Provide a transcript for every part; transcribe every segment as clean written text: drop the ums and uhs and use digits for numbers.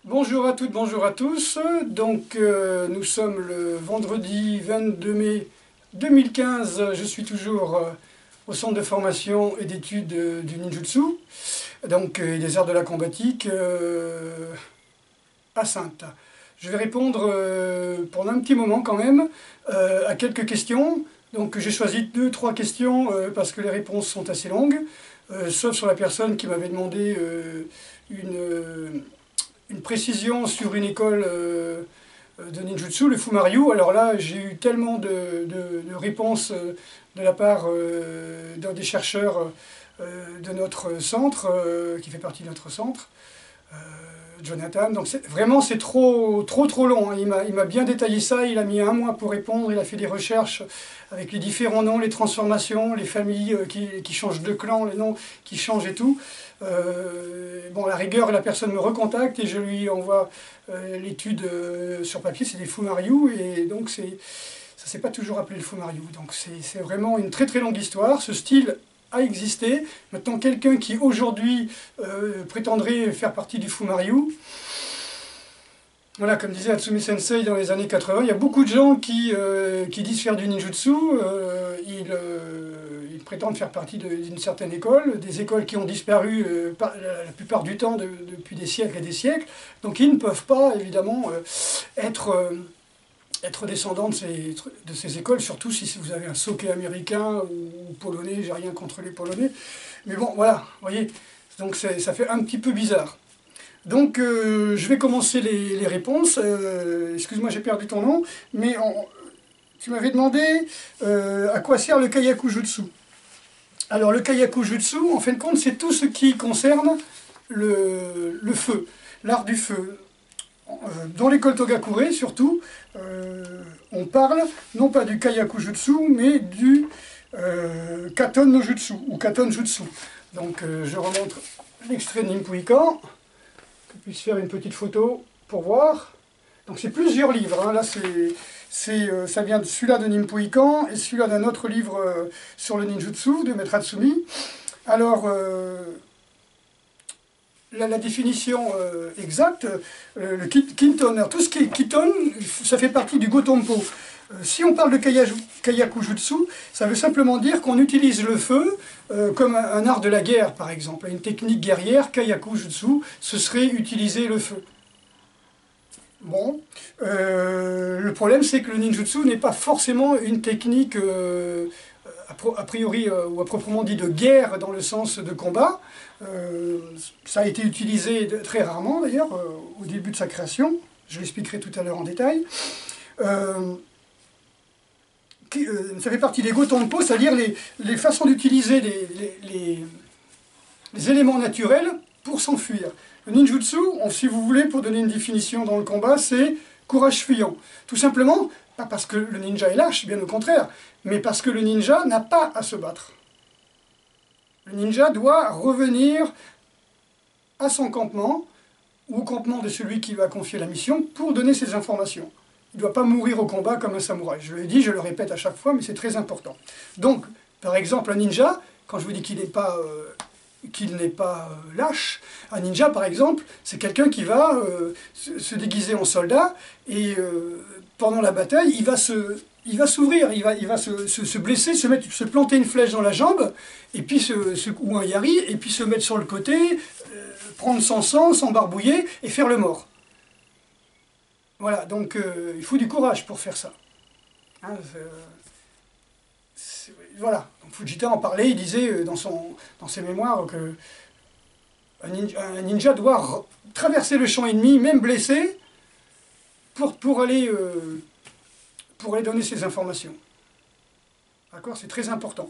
Bonjour à toutes, bonjour à tous. Donc nous sommes le vendredi 22 mai 2015. Je suis toujours au centre de formation et d'études du ninjutsu, donc des arts de la combatique à Saintes. Je vais répondre pendant un petit moment quand même à quelques questions. Donc j'ai choisi 2-3 questions parce que les réponses sont assez longues, sauf sur la personne qui m'avait demandé une précision sur une école de ninjutsu, le Fumaryu. Alors là, j'ai eu tellement de réponses de la part d'un des chercheurs de notre centre, qui fait partie de notre centre, Jonathan. Donc vraiment, c'est trop long, hein. Il m'a bien détaillé ça, il a mis 1 mois pour répondre, il a fait des recherches avec les différents noms, les transformations, les familles qui changent de clan, les noms qui changent et tout. Bon, à la rigueur, la personne me recontacte et je lui envoie l'étude sur papier, c'est des Fumaryu, et donc ça ne s'est pas toujours appelé le Fumaryu. Donc c'est vraiment une très longue histoire. Ce style a existé. Maintenant, quelqu'un qui aujourd'hui prétendrait faire partie du Fumaryu, voilà, comme disait Hatsumi Sensei dans les années 80, il y a beaucoup de gens qui disent faire du ninjutsu, ils prétendent faire partie d'une certaine école, des écoles qui ont disparu la plupart du temps depuis des siècles et des siècles, donc ils ne peuvent pas évidemment être descendants de ces écoles, surtout si vous avez un soke américain ou polonais. J'ai rien contre les Polonais, mais bon, voilà, vous voyez, donc ça fait un petit peu bizarre. Donc je vais commencer les réponses. Excuse-moi, j'ai perdu ton nom, mais tu m'avais demandé à quoi sert le Kayaku Jutsu. Alors le Kayaku Jutsu, en fin de compte, c'est tout ce qui concerne le feu, l'art du feu. Dans l'école Togakure, surtout, on parle non pas du Kayaku Jutsu, mais du Katon no Jutsu, ou Katon Jutsu. Donc je remonte l'extrait de Nimpuikan, que puisse faire une petite photo pour voir. Donc c'est plusieurs livres, hein. Là ça vient de celui-là de Nimpuikan et celui-là d'un autre livre sur le ninjutsu de Maître Hatsumi. Alors la définition exacte, le Kinton, tout ce qui est Kiton, ça fait partie du Gotompo. Si on parle de Kayaku Jutsu, ça veut simplement dire qu'on utilise le feu comme un art de la guerre, par exemple. Une technique guerrière, Kayaku Jutsu, ce serait utiliser le feu. Bon, le problème c'est que le ninjutsu n'est pas forcément une technique a priori ou à proprement dit de guerre dans le sens de combat. Ça a été utilisé très rarement d'ailleurs au début de sa création, je l'expliquerai tout à l'heure en détail. Ça fait partie des gotompo, c'est-à-dire les façons d'utiliser les éléments naturels pour s'enfuir. Le ninjutsu, si vous voulez, pour donner une définition dans le combat, c'est courage fuyant. Tout simplement, pas parce que le ninja est lâche, bien au contraire, mais parce que le ninja n'a pas à se battre. Le ninja doit revenir à son campement, ou au campement de celui qui va confier la mission, pour donner ses informations. Il ne doit pas mourir au combat comme un samouraï. Je le dis, je le répète à chaque fois, mais c'est très important. Donc, par exemple, un ninja, quand je vous dis qu'il n'est pas lâche, un ninja, par exemple, c'est quelqu'un qui va se déguiser en soldat, et pendant la bataille, il va s'ouvrir, il va se blesser, se planter une flèche dans la jambe, et puis ou un yari, et puis se mettre sur le côté, prendre son sang, s'embarbouiller, et faire le mort. Voilà, donc il faut du courage pour faire ça. Hein, voilà, donc Fujita en parlait, il disait dans ses mémoires que un ninja doit traverser le champ ennemi, même blessé, pour aller donner ses informations. D'accord, c'est très important.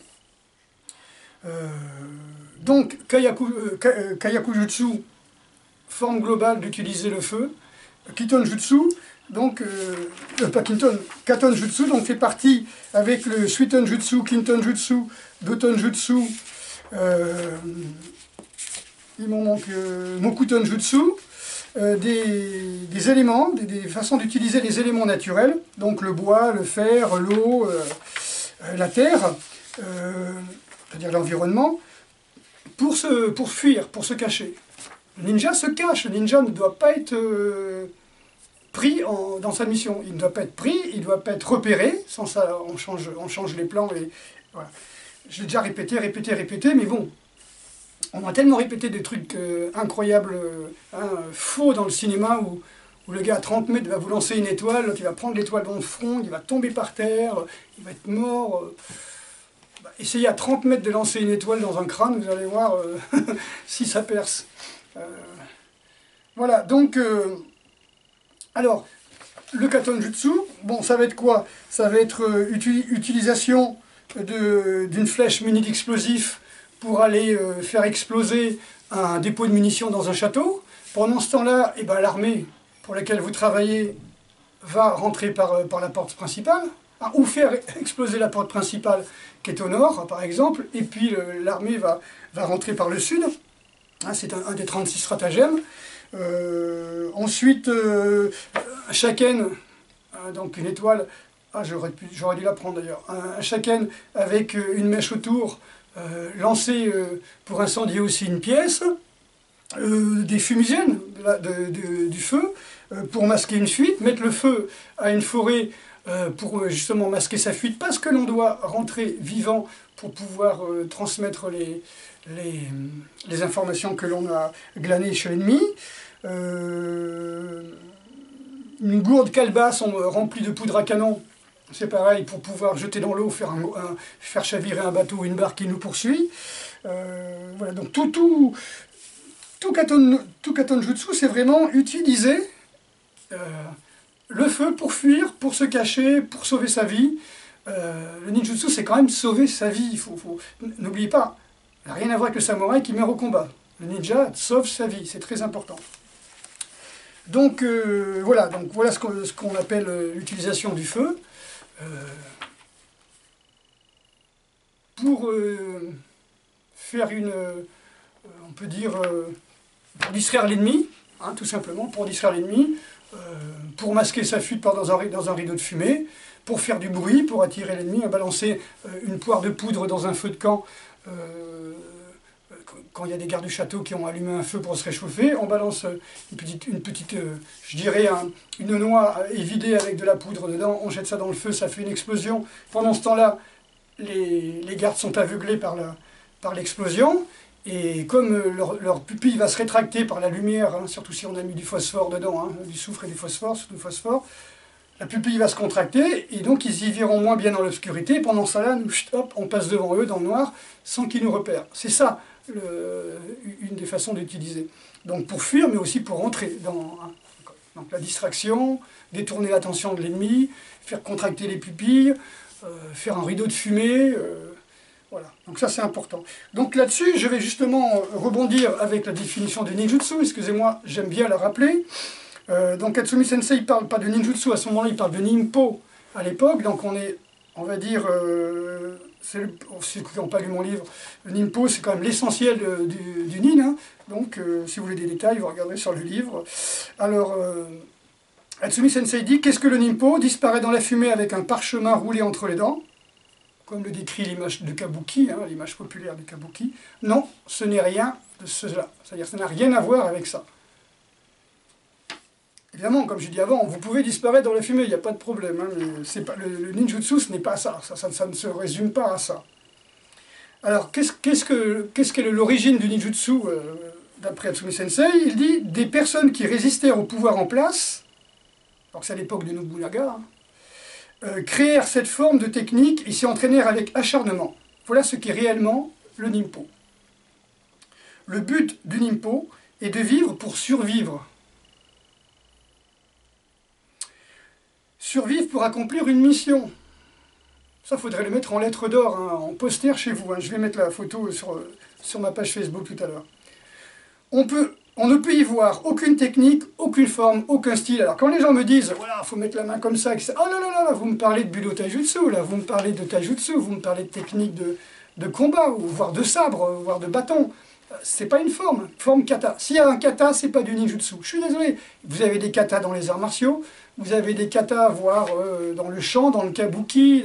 Donc, Kayaku Jutsu, forme globale d'utiliser le feu. Kiton Jutsu, donc, pas Kinton, Katon Jutsu, donc fait partie avec le Suiton Jutsu, Kinton Jutsu, Goton Jutsu, il m'en manque Mokuton Jutsu, des éléments, des façons d'utiliser les éléments naturels, donc le bois, le fer, l'eau, la terre, c'est-à-dire l'environnement, pour fuir, pour se cacher. Le ninja se cache, le ninja ne doit pas être pris dans sa mission. Il ne doit pas être pris, il ne doit pas être repéré, sans ça on change les plans. Et, voilà. Je l'ai déjà répété, mais bon, on a tellement répété des trucs incroyables, faux dans le cinéma, où le gars à 30 mètres va vous lancer une étoile, l'autre il va prendre l'étoile dans le front, il va tomber par terre, il va être mort. Essayez à 30 mètres de lancer une étoile dans un crâne, vous allez voir si ça perce. Voilà, donc, alors, le katonjutsu, bon, ça va être quoi? Ça va être utilisation d'une flèche munie d'explosifs pour aller faire exploser un dépôt de munitions dans un château. Pendant ce temps-là, eh ben, l'armée pour laquelle vous travaillez va rentrer par la porte principale, hein, ou faire exploser la porte principale qui est au nord, par exemple, et puis l'armée va rentrer par le sud. Hein, c'est un des 36 stratagèmes. Ensuite, un shaken, donc une étoile, j'aurais dû la prendre d'ailleurs, un shaken avec une mèche autour, lancé pour incendier aussi une pièce, des fumigènes, du feu, pour masquer une fuite, mettre le feu à une forêt pour justement masquer sa fuite, parce que l'on doit rentrer vivant pour pouvoir transmettre les informations que l'on a glanées chez l'ennemi. Une gourde calebasse remplie de poudre à canon, c'est pareil, pour pouvoir jeter dans l'eau, faire chavirer un bateau ou une barque qui nous poursuit. Voilà, donc tout katonjutsu, c'est vraiment utiliser le feu pour fuir, pour se cacher, pour sauver sa vie. Le ninjutsu, c'est quand même sauver sa vie. N'oubliez pas, ça n'a rien à voir avec le samouraï qui meurt au combat. Le ninja sauve sa vie, c'est très important. Donc voilà ce qu'on appelle l'utilisation du feu. Pour faire on peut dire, pour distraire l'ennemi, hein, tout simplement, pour distraire l'ennemi, pour masquer sa fuite dans un rideau de fumée, pour faire du bruit, pour attirer l'ennemi, à balancer une poire de poudre dans un feu de camp. Quand il y a des gardes du château qui ont allumé un feu pour se réchauffer, on balance une petite je dirais, une noix évidée avec de la poudre dedans, on jette ça dans le feu, ça fait une explosion. Pendant ce temps-là, les gardes sont aveuglés par l'explosion, et comme leur pupille va se rétracter par la lumière, hein, surtout si on a mis du phosphore dedans, hein, du soufre et du phosphore, surtout du phosphore, la pupille va se contracter, et donc ils y verront moins bien dans l'obscurité. Pendant ça là, hop, on passe devant eux dans le noir, sans qu'ils nous repèrent. C'est ça, une des façons d'utiliser. Donc pour fuir, mais aussi pour rentrer dans donc la distraction, détourner l'attention de l'ennemi, faire contracter les pupilles, faire un rideau de fumée, voilà. Donc ça c'est important. Donc là-dessus, je vais justement rebondir avec la définition du ninjutsu, excusez-moi, j'aime bien la rappeler. Donc Katsumi Sensei ne parle pas de ninjutsu à ce moment-là, il parle de ninpo à l'époque, donc on va dire, ceux qui n'ont pas lu mon livre, le ninpo c'est quand même l'essentiel du nin, hein. Donc si vous voulez des détails, vous regardez sur le livre. Alors, Katsumi Sensei dit, qu'est-ce que le ninpo? Disparaît dans la fumée avec un parchemin roulé entre les dents, comme le décrit l'image de Kabuki, hein, l'image populaire de Kabuki. Non, ce n'est rien de cela, c'est-à-dire ça n'a rien à voir avec ça. Évidemment, comme je dis avant, vous pouvez disparaître dans la fumée, il n'y a pas de problème. Hein, mais le ninjutsu, ce n'est pas ça. Ça ne se résume pas à ça. Alors, qu'est-ce qu'est l'origine du ninjutsu d'après Katsumi Sensei? Il dit des personnes qui résistèrent au pouvoir en place, donc c'est à l'époque de Nobunaga, hein, créèrent cette forme de technique et s'y entraînèrent avec acharnement. Voilà ce qu'est réellement le ninpo. Le but du ninpo est de vivre pour survivre. Survivre pour accomplir une mission. Ça, faudrait le mettre en lettres d'or, hein, en poster chez vous. Hein. Je vais mettre la photo sur ma page Facebook tout à l'heure. On ne peut y voir aucune technique, aucune forme, aucun style. Alors quand les gens me disent, voilà, il faut mettre la main comme ça, etc. Oh là là là, vous me parlez de Budo Taijutsu, là, vous me parlez de Taijutsu, vous me parlez de technique de combat, ou voire de sabre, voire de bâton. C'est pas une forme kata. S'il y a un kata, c'est pas du ninjutsu. Je suis désolé. Vous avez des katas dans les arts martiaux, vous avez des katas, voire dans le chant, dans le kabuki,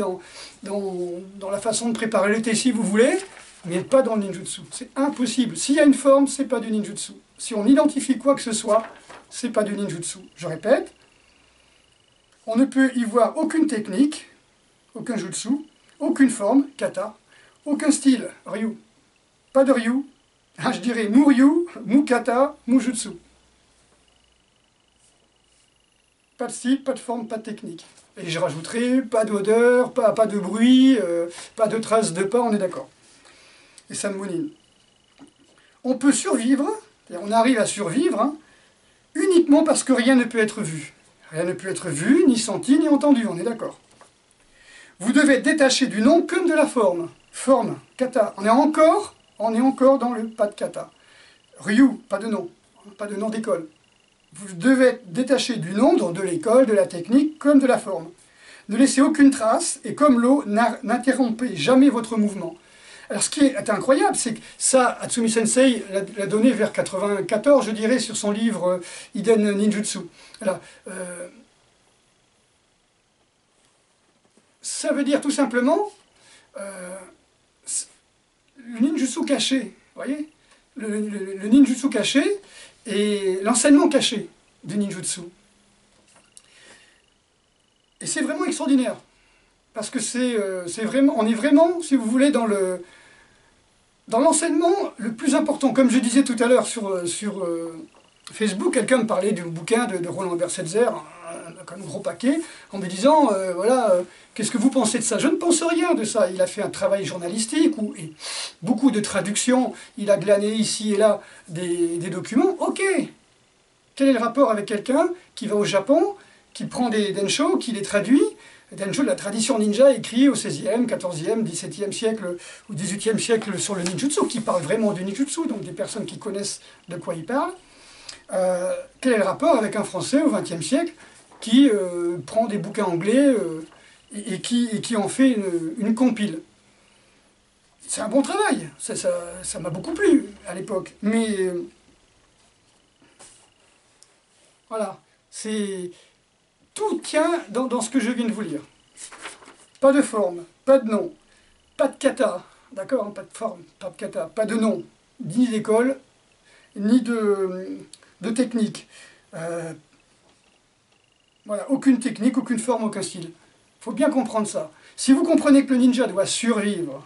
dans la façon de préparer le thé si vous voulez. mais pas dans le ninjutsu. C'est impossible. S'il y a une forme, c'est pas du ninjutsu. Si on identifie quoi que ce soit, c'est pas du ninjutsu. Je répète, on ne peut y voir aucune technique, aucun jutsu, aucune forme, kata, aucun style, ryu. Pas de ryu, je dirais mu-ryu, mu-kata, mu-jutsu. Pas de style, pas de forme, pas de technique. Et je rajouterai pas d'odeur, pas de bruit, pas de traces de pas, on est d'accord. Et ça me mounine. On peut survivre, on arrive à survivre, hein, uniquement parce que rien ne peut être vu. Rien ne peut être vu, ni senti, ni entendu, on est d'accord. Vous devez être détaché du nom comme de la forme. Forme, kata. On est encore dans le pas de kata. Ryu, pas de nom d'école. Vous devez être détaché du nom, donc de l'école, de la technique, comme de la forme. Ne laissez aucune trace, et comme l'eau, n'interrompez jamais votre mouvement. Alors ce qui est incroyable, c'est que ça, Hatsumi Sensei l'a donné vers 94, je dirais, sur son livre Hiden Ninjutsu. Alors, ça veut dire tout simplement le ninjutsu caché, vous voyez, le ninjutsu caché et l'enseignement caché du ninjutsu. Et c'est vraiment extraordinaire, parce que on est vraiment, si vous voulez, dans l'enseignement le plus important. Comme je disais tout à l'heure sur Facebook, quelqu'un me parlait du bouquin de Roland Bersetzer, un gros paquet, en me disant, voilà, qu'est-ce que vous pensez de ça? Je ne pense rien de ça. Il a fait un travail journalistique, et beaucoup de traductions, il a glané ici et là des documents. Ok, quel est le rapport avec quelqu'un qui va au Japon, qui prend des densho, qui les traduit? Densho, la tradition ninja écrit au XVIe, XIVe, XVIIe siècle ou XVIIIe siècle sur le ninjutsu, qui parle vraiment du ninjutsu, donc des personnes qui connaissent de quoi il parle. Quel est le rapport avec un Français au XXe siècle qui prend des bouquins anglais et qui en fait une compile? C'est un bon travail, ça m'a beaucoup plu à l'époque, mais voilà, tout tient dans ce que je viens de vous lire. Pas de forme, pas de nom, pas de kata, d'accord, hein, pas de forme, pas de kata, pas de nom, ni d'école, ni de technique. Voilà, aucune technique, aucune forme, aucun style. Il faut bien comprendre ça. Si vous comprenez que le ninja doit survivre,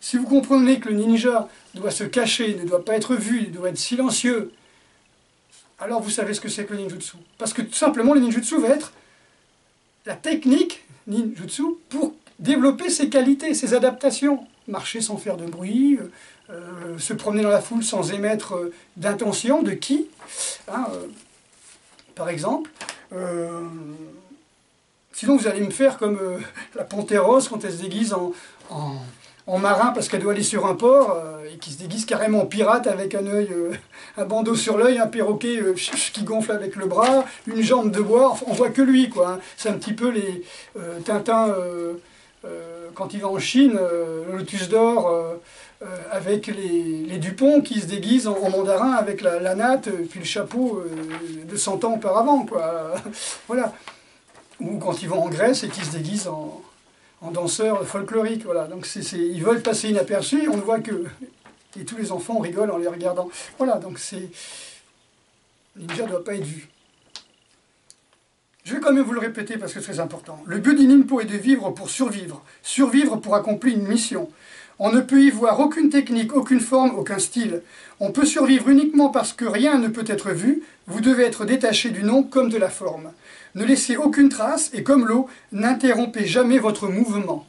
si vous comprenez que le ninja doit se cacher, ne doit pas être vu, doit être silencieux, alors vous savez ce que c'est que le ninjutsu. Parce que tout simplement, le ninjutsu va être la technique ninjutsu pour développer ses qualités, ses adaptations. Marcher sans faire de bruit, se promener dans la foule sans émettre d'intention, de ki, hein, par exemple. Sinon vous allez me faire comme la panthère rose quand elle se déguise en marin parce qu'elle doit aller sur un port et qui se déguise carrément en pirate avec un œil, un bandeau sur l'œil, un perroquet qui gonfle avec le bras, une jambe de bois, enfin, on voit que lui quoi. Hein. C'est un petit peu les Tintin quand il va en Chine, le Lotus d'or avec les Dupont qui se déguisent en mandarin avec la natte puis le chapeau de 100 ans auparavant quoi. Voilà. Ou quand ils vont en Grèce et qu'ils se déguisent en danseurs folkloriques. Voilà. Donc ils veulent passer inaperçus, on ne voit que... Et tous les enfants rigolent en les regardant. Voilà, donc c'est... Ninja ne doit pas être vu. Je vais quand même vous le répéter parce que c'est très important. Le but du ninpo est de vivre pour survivre. Survivre pour accomplir une mission. On ne peut y voir aucune technique, aucune forme, aucun style. On peut survivre uniquement parce que rien ne peut être vu. Vous devez être détaché du nom comme de la forme. Ne laissez aucune trace et comme l'eau, n'interrompez jamais votre mouvement.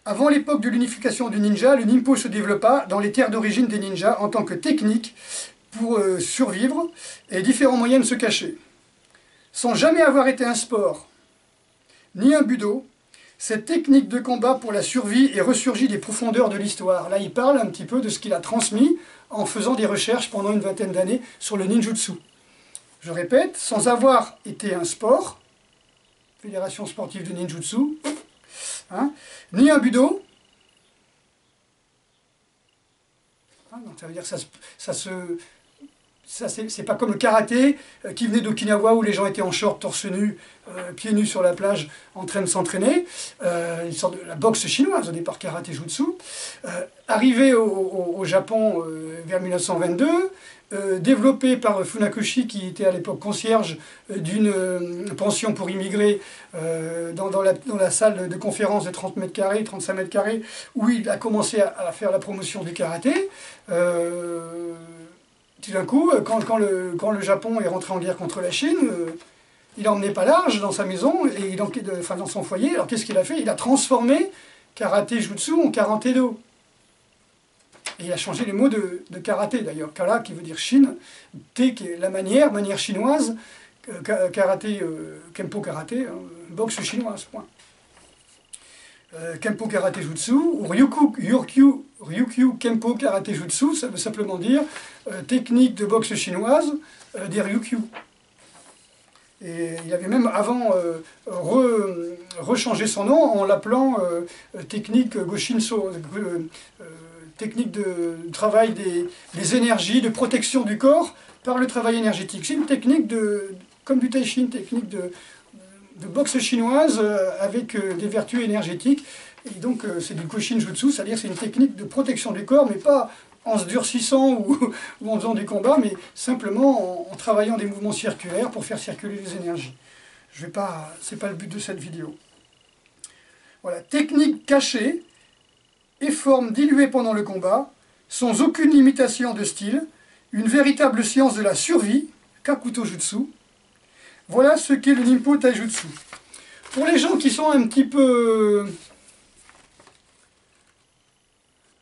Avant l'époque de l'unification du ninja, le ninpo se développa dans les terres d'origine des ninjas en tant que technique pour survivre et différents moyens de se cacher. Sans jamais avoir été un sport, ni un budo, cette technique de combat pour la survie est ressurgie des profondeurs de l'histoire. Là, il parle un petit peu de ce qu'il a transmis en faisant des recherches pendant une vingtaine d'années sur le ninjutsu. Je répète, sans avoir été un sport, Fédération sportive de ninjutsu, hein, ni un budo, hein, donc ça veut dire que ça se ça, c'est pas comme le karaté qui venait d'Okinawa où les gens étaient en short, torse nu, pieds nus sur la plage en train de s'entraîner. Une sorte de la boxe chinoise au départ, karaté jutsu. Arrivé au Japon vers 1922, développé par Funakoshi qui était à l'époque concierge d'une pension pour immigrés dans la salle de conférence de 30 mètres carrés, 35 mètres carrés, où il a commencé à faire la promotion du karaté. Tout d'un coup, quand le Japon est rentré en guerre contre la Chine, il n'emmenait pas large dans sa maison, et dans son foyer. Alors qu'est-ce qu'il a fait? Il a transformé karaté jutsu en karaté-do. Et il a changé les mots de karaté d'ailleurs. Kara qui veut dire Chine, te qui est la manière chinoise, karaté, kempo karaté, hein, boxe chinoise, point. Kempo karaté jutsu, ou Ryukyu kempo karaté jutsu, ça veut simplement dire technique de boxe chinoise des Ryukyu. Et il avait même avant rechangé son nom en l'appelant technique Goshinso, technique de travail des énergies, de protection du corps par le travail énergétique. C'est une technique comme du Tai Chi, une technique de boxe chinoise avec des vertus énergétiques. Et donc c'est du Goshin Jutsu, c'est-à-dire c'est une technique de protection du corps, mais pas en se durcissant ou en faisant du combat, mais simplement en travaillant des mouvements circulaires pour faire circuler les énergies. Ce n'est pas le but de cette vidéo. Voilà, technique cachée et forme diluée pendant le combat, sans aucune limitation de style, une véritable science de la survie, Kakuto Jutsu. Voilà ce qu'est le Ninpo Taijutsu. Pour les gens qui sont un petit peu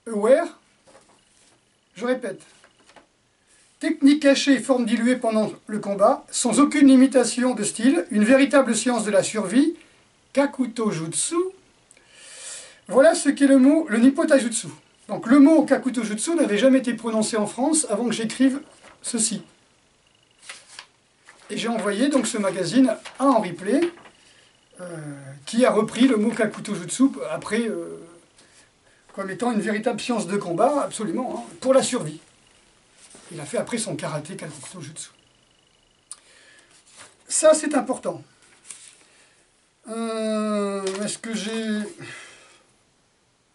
aware, je répète, technique cachée et forme diluée pendant le combat, sans aucune limitation de style, une véritable science de la survie, Kakuto Jutsu. Voilà ce qu'est le Ninpo Taijutsu. Donc le mot Kakuto Jutsu n'avait jamais été prononcé en France avant que j'écrive ceci. Et j'ai envoyé donc ce magazine à Henri Play, qui a repris le mot Kakuto Jutsu après comme étant une véritable science de combat, absolument, hein, pour la survie. Il a fait après son karaté Kakuto Jutsu. Ça, c'est important. Est-ce que j'ai...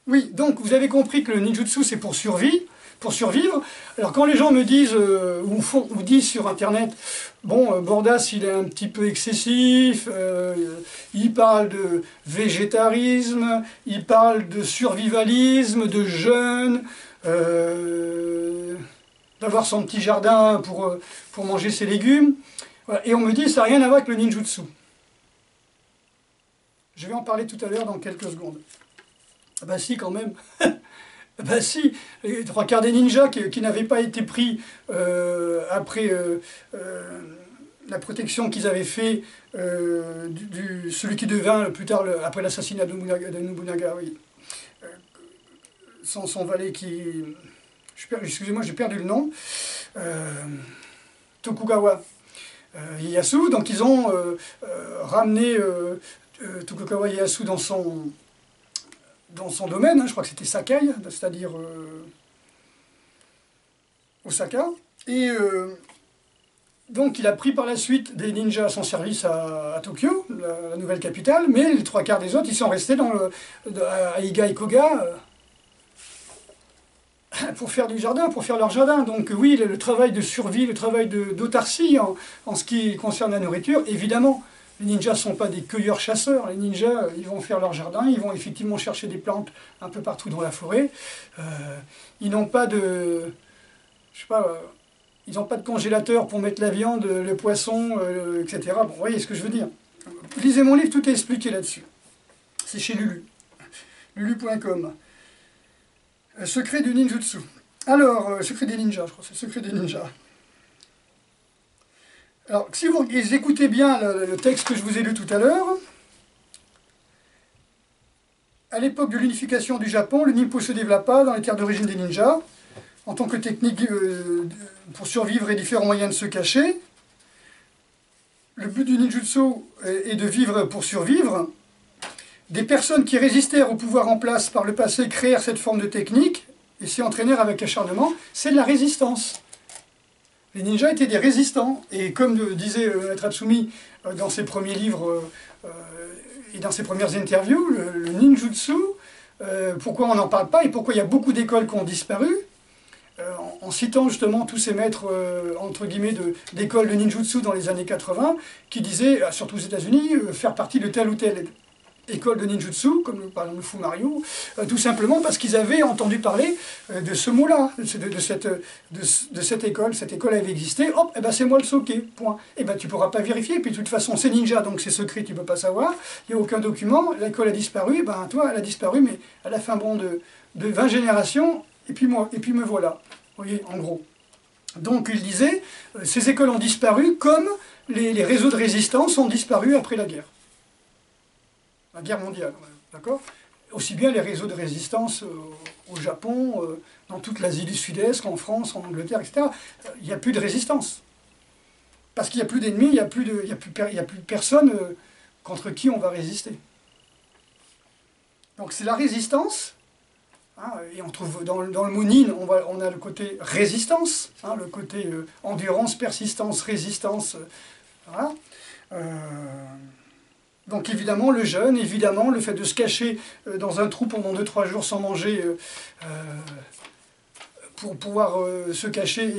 Oui, donc vous avez compris que le ninjutsu, c'est pour survivre. Alors quand les gens me disent, ou disent sur Internet, bon, Bordas, il est un petit peu excessif, il parle de végétarisme, il parle de survivalisme, de jeûne, d'avoir son petit jardin pour manger ses légumes. Voilà. Et on me dit, ça n'a rien à voir avec le ninjutsu. Je vais en parler tout à l'heure dans quelques secondes. Ah bah si, quand même. Ben si, les trois quarts des ninjas qui n'avaient pas été pris après la protection qu'ils avaient fait, celui qui devint plus tard, après l'assassinat de Nobunaga, oui. Son valet qui... Excusez-moi, j'ai perdu le nom. Tokugawa Ieyasu, donc ils ont ramené Tokugawa Ieyasu dans son domaine, hein, je crois que c'était Sakai, c'est-à-dire Osaka, et donc il a pris par la suite des ninjas à son service à Tokyo, la nouvelle capitale, mais les trois quarts des autres, ils sont restés à Iga et Koga pour faire du jardin, pour faire leur jardin. Donc oui, le travail de survie, le travail d'autarcie en ce qui concerne la nourriture, évidemment. Les ninjas ne sont pas des cueilleurs-chasseurs. Les ninjas, ils vont faire leur jardin, ils vont effectivement chercher des plantes un peu partout dans la forêt. Ils n'ont pas de... Je sais pas... ils n'ont pas de congélateur pour mettre la viande, le poisson, etc. Bon, vous voyez ce que je veux dire. Lisez mon livre, tout est expliqué là-dessus. C'est chez Lulu. Lulu.com. Secret du ninjutsu. Alors, secret des ninjas, je crois, c'est secret des ninjas. Alors, si vous écoutez bien le texte que je vous ai lu tout à l'heure, à l'époque de l'unification du Japon, le Ninpo se développa dans les terres d'origine des ninjas, en tant que technique pour survivre et différents moyens de se cacher. Le but du ninjutsu est de vivre pour survivre. Des personnes qui résistèrent au pouvoir en place par le passé créèrent cette forme de technique et s'y entraînèrent avec acharnement. C'est de la résistance. Les ninjas étaient des résistants, et comme disait Maître Hatsumi dans ses premiers livres et dans ses premières interviews, le ninjutsu, pourquoi on n'en parle pas et pourquoi il y a beaucoup d'écoles qui ont disparu, en citant justement tous ces maîtres, entre guillemets, d'écoles de ninjutsu dans les années 80, qui disaient, surtout aux États-Unis, faire partie de telle ou telle école de ninjutsu, comme par exemple le Fumaryu, tout simplement parce qu'ils avaient entendu parler de ce mot-là, de cette école. Cette école avait existé, hop, et ben c'est moi le Soke, point. Et ben tu ne pourras pas vérifier, puis de toute façon c'est ninja, donc c'est secret, tu ne peux pas savoir, il n'y a aucun document, l'école a disparu, ben toi elle a disparu, mais elle a fait un bond de 20 générations, et puis me voilà. Vous voyez, en gros. Donc il disait, ces écoles ont disparu comme les réseaux de résistance ont disparu après la guerre. La guerre mondiale, d'accord? Aussi bien les réseaux de résistance au Japon, dans toute l'Asie du Sud-Est, qu'en France, en Angleterre, etc. Il n'y a plus de résistance. Parce qu'il n'y a plus d'ennemis, il n'y a plus personne contre qui on va résister. Donc c'est la résistance, hein, et on trouve dans le mot nin, on a le côté résistance, hein, le côté endurance, persistance, résistance, voilà. Donc évidemment le jeûne, évidemment le fait de se cacher dans un trou pendant 2-3 jours sans manger pour pouvoir se cacher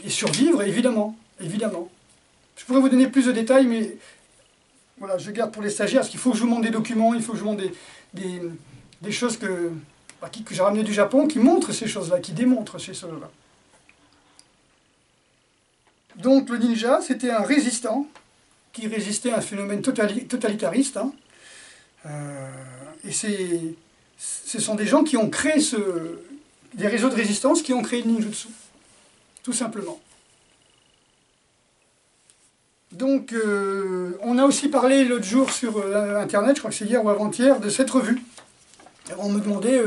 et survivre, évidemment. Je pourrais vous donner plus de détails, mais voilà, je garde pour les stagiaires, parce qu'il faut que je vous montre des documents, il faut que je vous montre des choses que j'ai ramenées du Japon, qui montrent ces choses-là, qui démontrent ces choses-là. Donc le ninja, c'était un résistant, qui résistait à un phénomène totalitariste. Hein. Et ce sont des gens qui ont créé des réseaux de résistance qui ont créé le ninjutsu, tout simplement. Donc, on a aussi parlé l'autre jour sur Internet, je crois que c'est hier ou avant-hier, de cette revue. Alors, on me demandait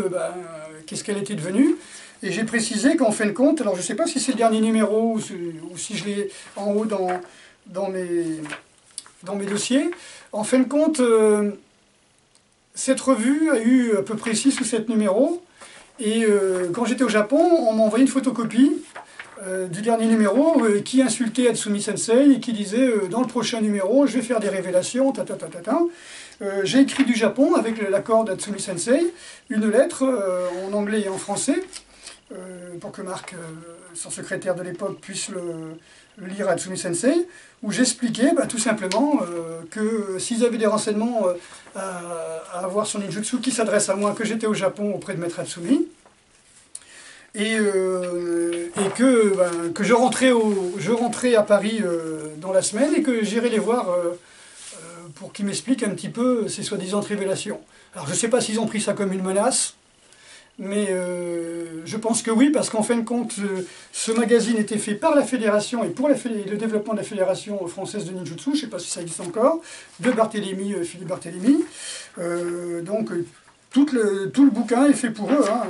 qu'est-ce qu'elle était devenue, et j'ai précisé qu'en fin de compte, alors je ne sais pas si c'est le dernier numéro ou si je l'ai en haut dans mes dossiers. En fin de compte, cette revue a eu à peu près 6 ou 7 numéros, et quand j'étais au Japon, on m'a envoyé une photocopie du dernier numéro qui insultait Hatsumi Sensei et qui disait dans le prochain numéro, je vais faire des révélations, j'ai écrit du Japon avec l'accord d'Hatsumi Sensei, une lettre en anglais et en français, pour que Marc, son secrétaire de l'époque, puisse le lire à Hatsumi Sensei, où j'expliquais tout simplement que s'ils avaient des renseignements à avoir sur ninjutsu qui s'adressent à moi, que j'étais au Japon auprès de Maître Hatsumi, et que je rentrais à Paris dans la semaine et que j'irais les voir pour qu'ils m'expliquent un petit peu ces soi-disant révélations. Alors je ne sais pas s'ils ont pris ça comme une menace, mais je pense que oui, parce qu'en fin de compte, ce magazine était fait par la fédération et pour le développement de la fédération française de ninjutsu, je ne sais pas si ça existe encore, de Barthélemy, Philippe Barthélemy. Donc tout le bouquin est fait pour eux. Hein,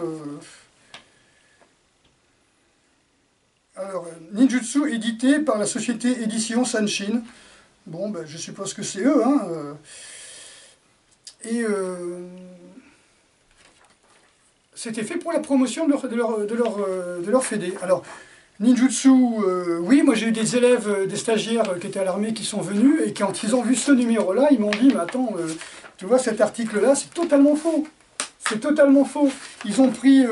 Alors, ninjutsu édité par la société Édition Sanshin. Bon, je suppose que c'est eux. Hein, c'était fait pour la promotion de leur fédé. Alors, ninjutsu, oui, moi j'ai eu des élèves, des stagiaires qui étaient à l'armée qui sont venus, et quand ils ont vu ce numéro-là, ils m'ont dit, mais attends, tu vois, cet article-là, c'est totalement faux. C'est totalement faux. Ils ont pris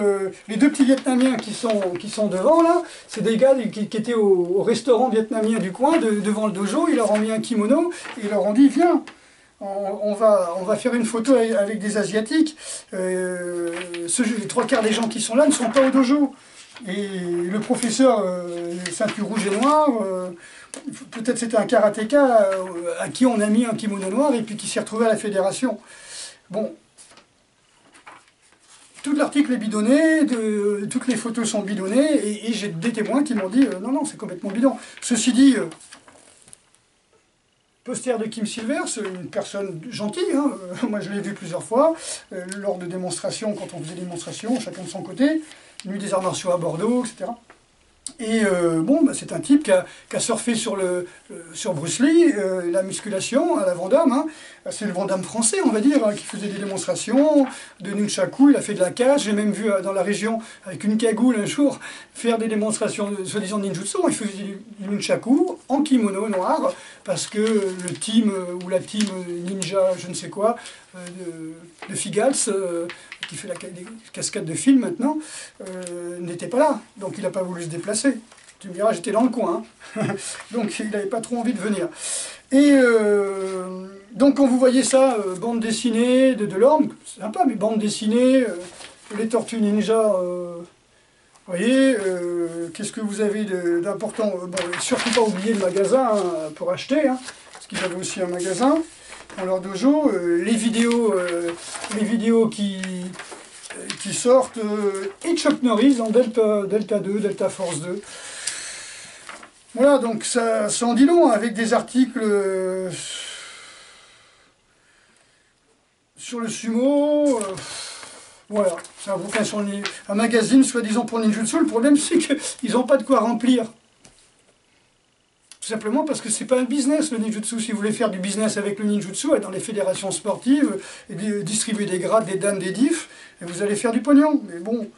les 2 petits Vietnamiens qui sont devant, là, c'est des gars qui étaient au restaurant vietnamien du coin, devant le dojo, ils leur ont mis un kimono, et ils leur ont dit, viens, on va faire une photo avec des Asiatiques. Les 3/4 des gens qui sont là ne sont pas au dojo. Et le professeur, ceinture rouge et noire, peut-être c'était un karatéka à qui on a mis un kimono noir et puis qui s'est retrouvé à la fédération. Bon. Tout l'article est bidonné, toutes les photos sont bidonnées, et j'ai des témoins qui m'ont dit non, c'est complètement bidon. Ceci dit, poster de Kim Silver, c'est une personne gentille, hein, moi je l'ai vu plusieurs fois, lors de démonstrations, quand on faisait des démonstrations, chacun de son côté, nuit des arts martiaux à Bordeaux, etc. Et bon, bah, c'est un type qui a surfé sur Bruce Lee, la musculation à la Van Damme. Hein. C'est le Van Damme français, on va dire, hein, qui faisait des démonstrations de nunchaku. Il a fait de la cage. J'ai même vu dans la région, avec une cagoule un jour, faire des démonstrations soi-disant de ninjutsu. Il faisait du nunchaku en kimono noir, parce que le team ou la team ninja, je ne sais quoi, de Figals, qui fait des cascades de films maintenant, n'était pas là. Donc il n'a pas voulu se déplacer. Tu me diras, j'étais dans le coin. Hein. Donc il n'avait pas trop envie de venir. Et donc quand vous voyez ça, bande dessinée de Delorme, c'est sympa, mais bande dessinée, les Tortues Ninja, vous voyez, qu'est-ce que vous avez d'important? Bon, surtout pas oublier le magasin hein, pour acheter, hein, parce qu'ils avaient aussi un magasin dans leur dojo. Les vidéos qui sortent, et Chuck Norris en Delta 2, Delta Force 2. Voilà, donc ça en dit long, avec des articles sur le sumo. Voilà, c'est un bouquin sur un magazine soi-disant pour ninjutsu. Le problème, c'est qu'ils n'ont pas de quoi remplir. Tout simplement parce que c'est pas un business, le ninjutsu. Si vous voulez faire du business avec le ninjutsu, être dans les fédérations sportives, et distribuer des grades, des dan, des diffs, et vous allez faire du pognon. Mais bon...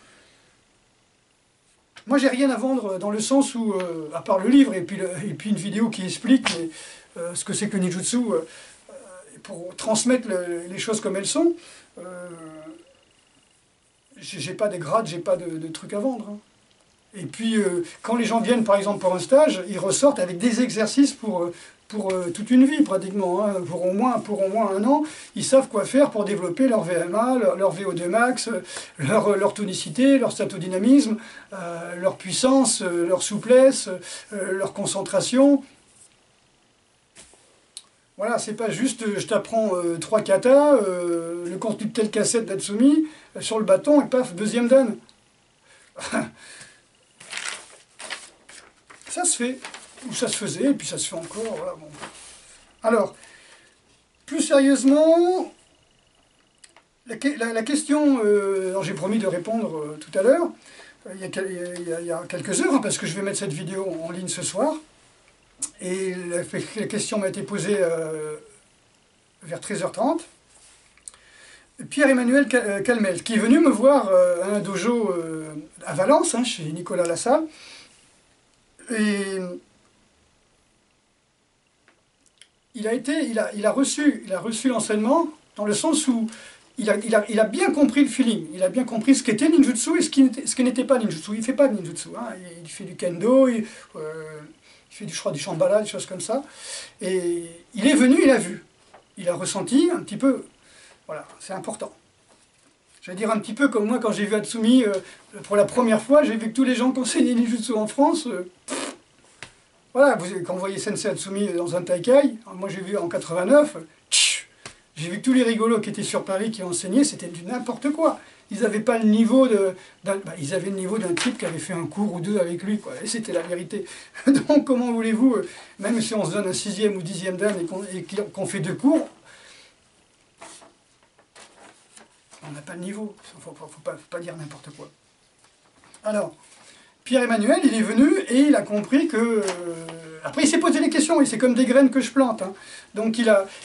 Moi, j'ai rien à vendre dans le sens où, à part le livre et puis une vidéo qui explique ce que c'est que le ninjutsu, pour transmettre les choses comme elles sont, j'ai pas de grade, j'ai pas de trucs à vendre. Hein. Et puis, quand les gens viennent, par exemple, pour un stage, ils ressortent avec des exercices pour toute une vie, pratiquement. Hein. Pour au moins 1 an, ils savent quoi faire pour développer leur VMA, leur VO2 max, leur tonicité, leur statodynamisme, leur puissance, leur souplesse, leur concentration. Voilà, c'est pas juste je t'apprends 3 katas, le contenu de telle cassette d'Atsumi, sur le bâton et paf, deuxième dan. Ça se fait, ou ça se faisait, et puis ça se fait encore. Voilà, bon. Alors, plus sérieusement, la question, j'ai promis de répondre tout à l'heure, il y a quelques heures, hein, parce que je vais mettre cette vidéo en ligne ce soir, et la question m'a été posée vers 13h30. Pierre-Emmanuel Calmel, qui est venu me voir à un dojo à Valence, hein, chez Nicolas Lassalle, et il a reçu l'enseignement dans le sens où il a bien compris le feeling, il a bien compris ce qu'était ninjutsu et ce qui n'était pas ninjutsu. Il ne fait pas de ninjutsu, hein. Il fait du kendo, il fait je crois, du shambhala, des choses comme ça. Et il est venu, il a vu, il a ressenti un petit peu, voilà, c'est important. Je vais dire un petit peu comme moi quand j'ai vu Atsumi pour la première fois, j'ai vu que tous les gens qui enseignaient ninjutsu en France, voilà, quand vous voyez Sensei Atsumi dans un Taikai, moi j'ai vu en 89, j'ai vu que tous les rigolos qui étaient sur Paris qui enseignaient, c'était du n'importe quoi. Ils n'avaient pas le niveau ils avaient le niveau d'un type qui avait fait un cours ou deux avec lui, quoi. Et c'était la vérité. Donc comment voulez-vous, même si on se donne un 6e ou 10e dan et qu'on fait 2 cours, on n'a pas le niveau, il ne faut pas dire n'importe quoi. Alors, Pierre-Emmanuel, il est venu et il a compris que... après, il s'est posé des questions, et c'est comme des graines que je plante. Hein. Donc,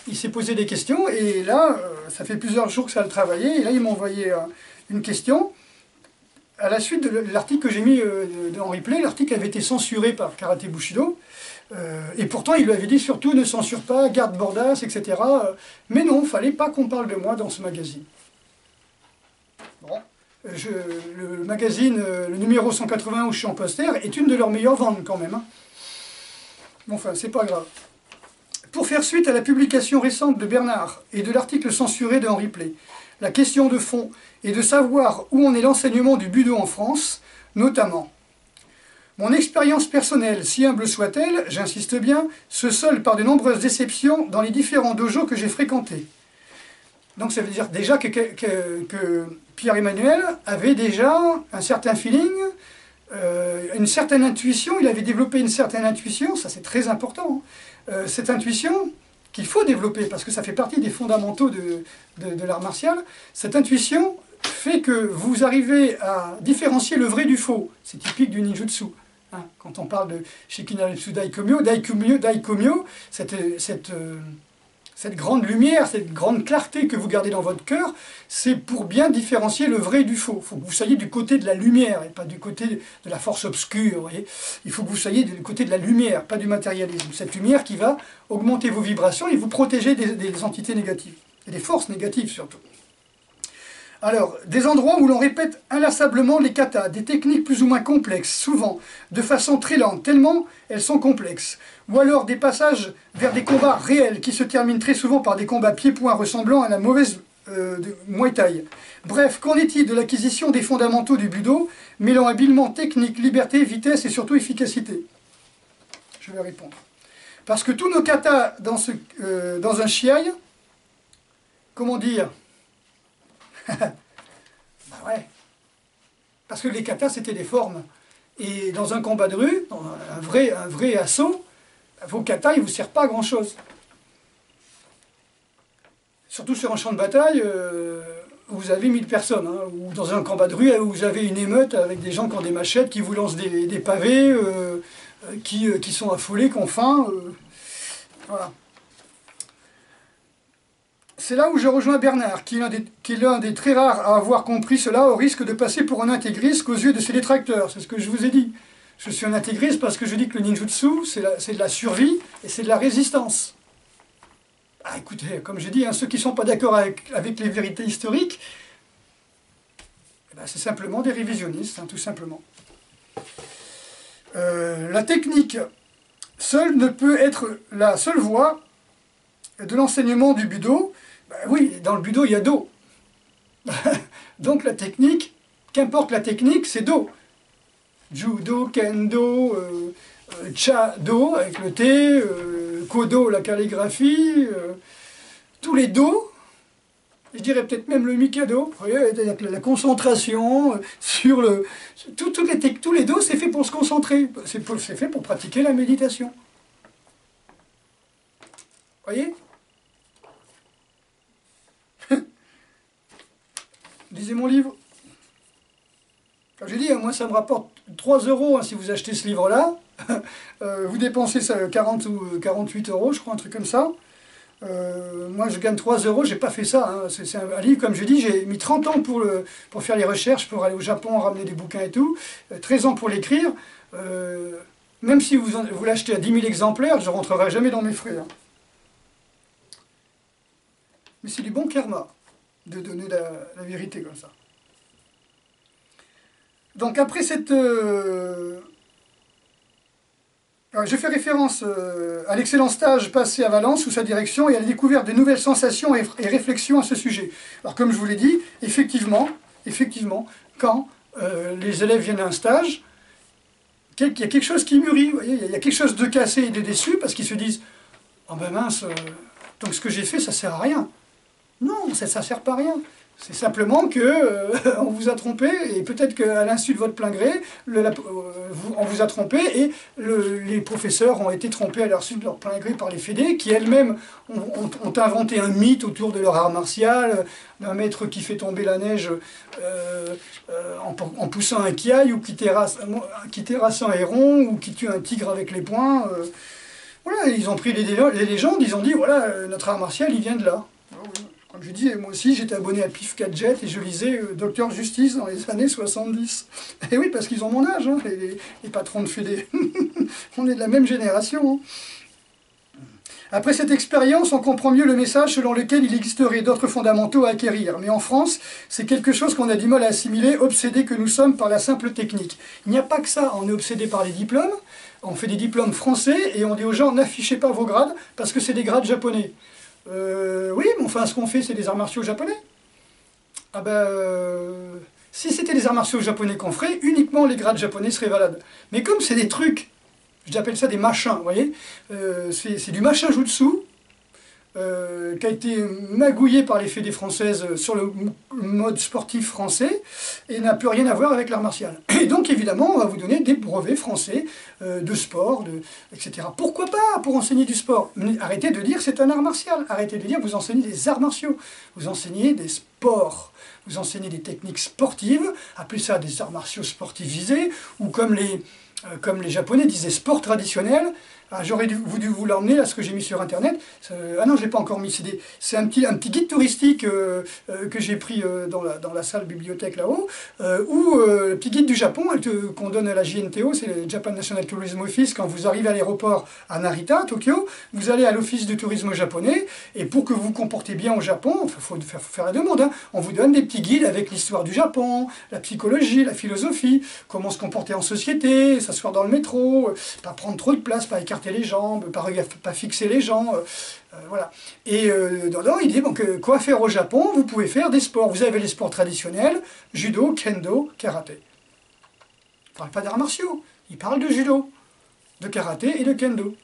il s'est posé des questions, et là, ça fait plusieurs jours que ça le travaillait, et là, il m'a envoyé une question. À la suite de l'article que j'ai mis en replay, l'article avait été censuré par Karaté Bushido, et pourtant, il lui avait dit surtout ne censure pas, garde Bordas, etc. Mais non, il ne fallait pas qu'on parle de moi dans ce magazine. Bon. Le magazine, le numéro 181 où je suis en poster, est une de leurs meilleures ventes quand même. Hein. Bon, enfin, c'est pas grave. Pour faire suite à la publication récente de Bernard et de l'article censuré de Henri Play, la question de fond est de savoir où en est l'enseignement du Budo en France, notamment. Mon expérience personnelle, si humble soit-elle, j'insiste bien, se solde par de nombreuses déceptions dans les différents dojos que j'ai fréquentés. Donc ça veut dire déjà que Pierre-Emmanuel avait déjà un certain feeling, une certaine intuition, il avait développé une certaine intuition, ça c'est très important. Cette intuition qu'il faut développer, parce que ça fait partie des fondamentaux de l'art martial, cette intuition fait que vous arrivez à différencier le vrai du faux, c'est typique du ninjutsu. Hein, quand on parle de Shikinaritsu Daikomyo, Daikomyo, cette grande lumière, cette grande clarté que vous gardez dans votre cœur, c'est pour bien différencier le vrai du faux. Il faut que vous soyez du côté de la lumière et pas du côté de la force obscure. Vous voyez, il faut que vous soyez du côté de la lumière, pas du matérialisme. Cette lumière qui va augmenter vos vibrations et vous protéger des entités négatives, et des forces négatives surtout. Alors, des endroits où l'on répète inlassablement les katas, des techniques plus ou moins complexes, souvent, de façon très lente, tellement elles sont complexes. Ou alors des passages vers des combats réels, qui se terminent très souvent par des combats pieds-poings ressemblant à la mauvaise de Muay Thai. Bref, qu'en est-il de l'acquisition des fondamentaux du budo, mêlant habilement technique, liberté, vitesse et surtout efficacité? Je vais répondre. Parce que tous nos katas dans un shiai, comment dire? Ben ouais. Parce que les katas c'était des formes. Et dans un combat de rue, dans un vrai assaut, vos katas ils ne vous servent pas à grand chose. Surtout sur un champ de bataille où vous avez 1000 personnes, hein, ou dans un combat de rue où vous avez une émeute avec des gens qui ont des machettes, qui vous lancent des pavés, qui sont affolés, qui ont faim. Voilà. C'est là où je rejoins Bernard, qui est l'un des très rares à avoir compris cela, au risque de passer pour un intégriste qu'aux yeux de ses détracteurs. C'est ce que je vous ai dit. Je suis un intégriste parce que je dis que le ninjutsu, c'est de la survie et c'est de la résistance. Ah, écoutez, comme j'ai dit, hein, ceux qui ne sont pas d'accord avec les vérités historiques, eh ben, c'est simplement des révisionnistes, hein, tout simplement. La technique seule ne peut être la seule voie de l'enseignement du budo. Ben oui, dans le budo, il y a do. Donc la technique, qu'importe la technique, c'est do. Judo, kendo, cha-do avec le T, kodo, la calligraphie, tous les do, je dirais peut-être même le mikado, vous voyez, la concentration, sur le... tous les do, c'est fait pour se concentrer, c'est fait pour pratiquer la méditation. Vous voyez? Lisez mon livre. Comme j'ai dit, moi ça me rapporte 3 € hein, si vous achetez ce livre-là. Vous dépensez ça, 40 ou 48 €, je crois, un truc comme ça. Moi je gagne 3 €, j'ai pas fait ça. Hein. C'est un livre, comme je dis, j'ai mis 30 ans pour faire les recherches, pour aller au Japon, ramener des bouquins et tout. 13 ans pour l'écrire. Même si vous l'achetez à 10 000 exemplaires, je ne rentrerai jamais dans mes frais. Hein. Mais c'est du bon karma de donner la vérité comme ça. Donc après cette... je fais référence à l'excellent stage passé à Valence sous sa direction et à la découverte de nouvelles sensations et réflexions à ce sujet. Alors comme je vous l'ai dit, effectivement, quand les élèves viennent à un stage, il y a quelque chose qui mûrit, vous voyez, il y a quelque chose de cassé et de déçu parce qu'ils se disent « Oh ben mince, donc ce que j'ai fait ça sert à rien ». Non, ça ne sert pas à rien. C'est simplement que on vous a trompé, et peut-être qu'à l'insu de votre plein gré, on vous a trompé, et les professeurs ont été trompés à l'insu de leur plein gré par les fédés, qui elles-mêmes ont inventé un mythe autour de leur art martial, d'un maître qui fait tomber la neige en poussant un kiaï, ou qui terrasse un héron, ou qui tue un tigre avec les poings. Voilà, ils ont pris les légendes, ils ont dit, voilà, notre art martial, il vient de là. Comme je dis, moi aussi j'étais abonné à Pif Gadget et je lisais Docteur Justice dans les années 70. Et oui, parce qu'ils ont mon âge, hein, les patrons de fédé. On est de la même génération. Hein. Après cette expérience, on comprend mieux le message selon lequel il existerait d'autres fondamentaux à acquérir. Mais en France, c'est quelque chose qu'on a du mal à assimiler, obsédés que nous sommes par la simple technique. Il n'y a pas que ça, on est obsédé par les diplômes, on fait des diplômes français et on dit aux gens n'affichez pas vos grades parce que c'est des grades japonais. Oui, mais enfin, ce qu'on fait, c'est des arts martiaux japonais. Ah ben, si c'était des arts martiaux japonais qu'on ferait, uniquement les grades japonais seraient valables. Mais comme c'est des trucs, j'appelle ça des machins, vous voyez, c'est du machin jutsu, qui a été magouillé par les fédés françaises sur le mode sportif français et n'a plus rien à voir avec l'art martial. Et donc évidemment on va vous donner des brevets français de sport, etc. Pourquoi pas pour enseigner du sport? Mais arrêtez de dire c'est un art martial, arrêtez de dire vous enseignez des arts martiaux, vous enseignez des sports, vous enseignez des techniques sportives, appelez ça des arts martiaux sportivisés, ou comme comme les Japonais disaient sport traditionnel. Ah, j'aurais dû vous l'emmener, là, ce que j'ai mis sur Internet. Ah non, je ne l'ai pas encore mis. C'est un petit guide touristique que j'ai pris dans la salle bibliothèque là-haut, ou le petit guide du Japon qu'on donne à la JNTO, c'est le Japan National Tourism Office. Quand vous arrivez à l'aéroport à Narita, Tokyo, vous allez à l'office du tourisme japonais, et pour que vous vous comportez bien au Japon, il faut faire la demande, hein, on vous donne des petits guides avec l'histoire du Japon, la psychologie, la philosophie, comment se comporter en société, s'asseoir dans le métro, pas prendre trop de place, pas écarter les jambes, pas fixer les gens, voilà. Et dedans, il dit bon, quoi faire au Japon? Vous pouvez faire des sports. Vous avez les sports traditionnels, judo, kendo, karaté. Il ne parle pas d'arts martiaux, il parle de judo, de karaté et de kendo.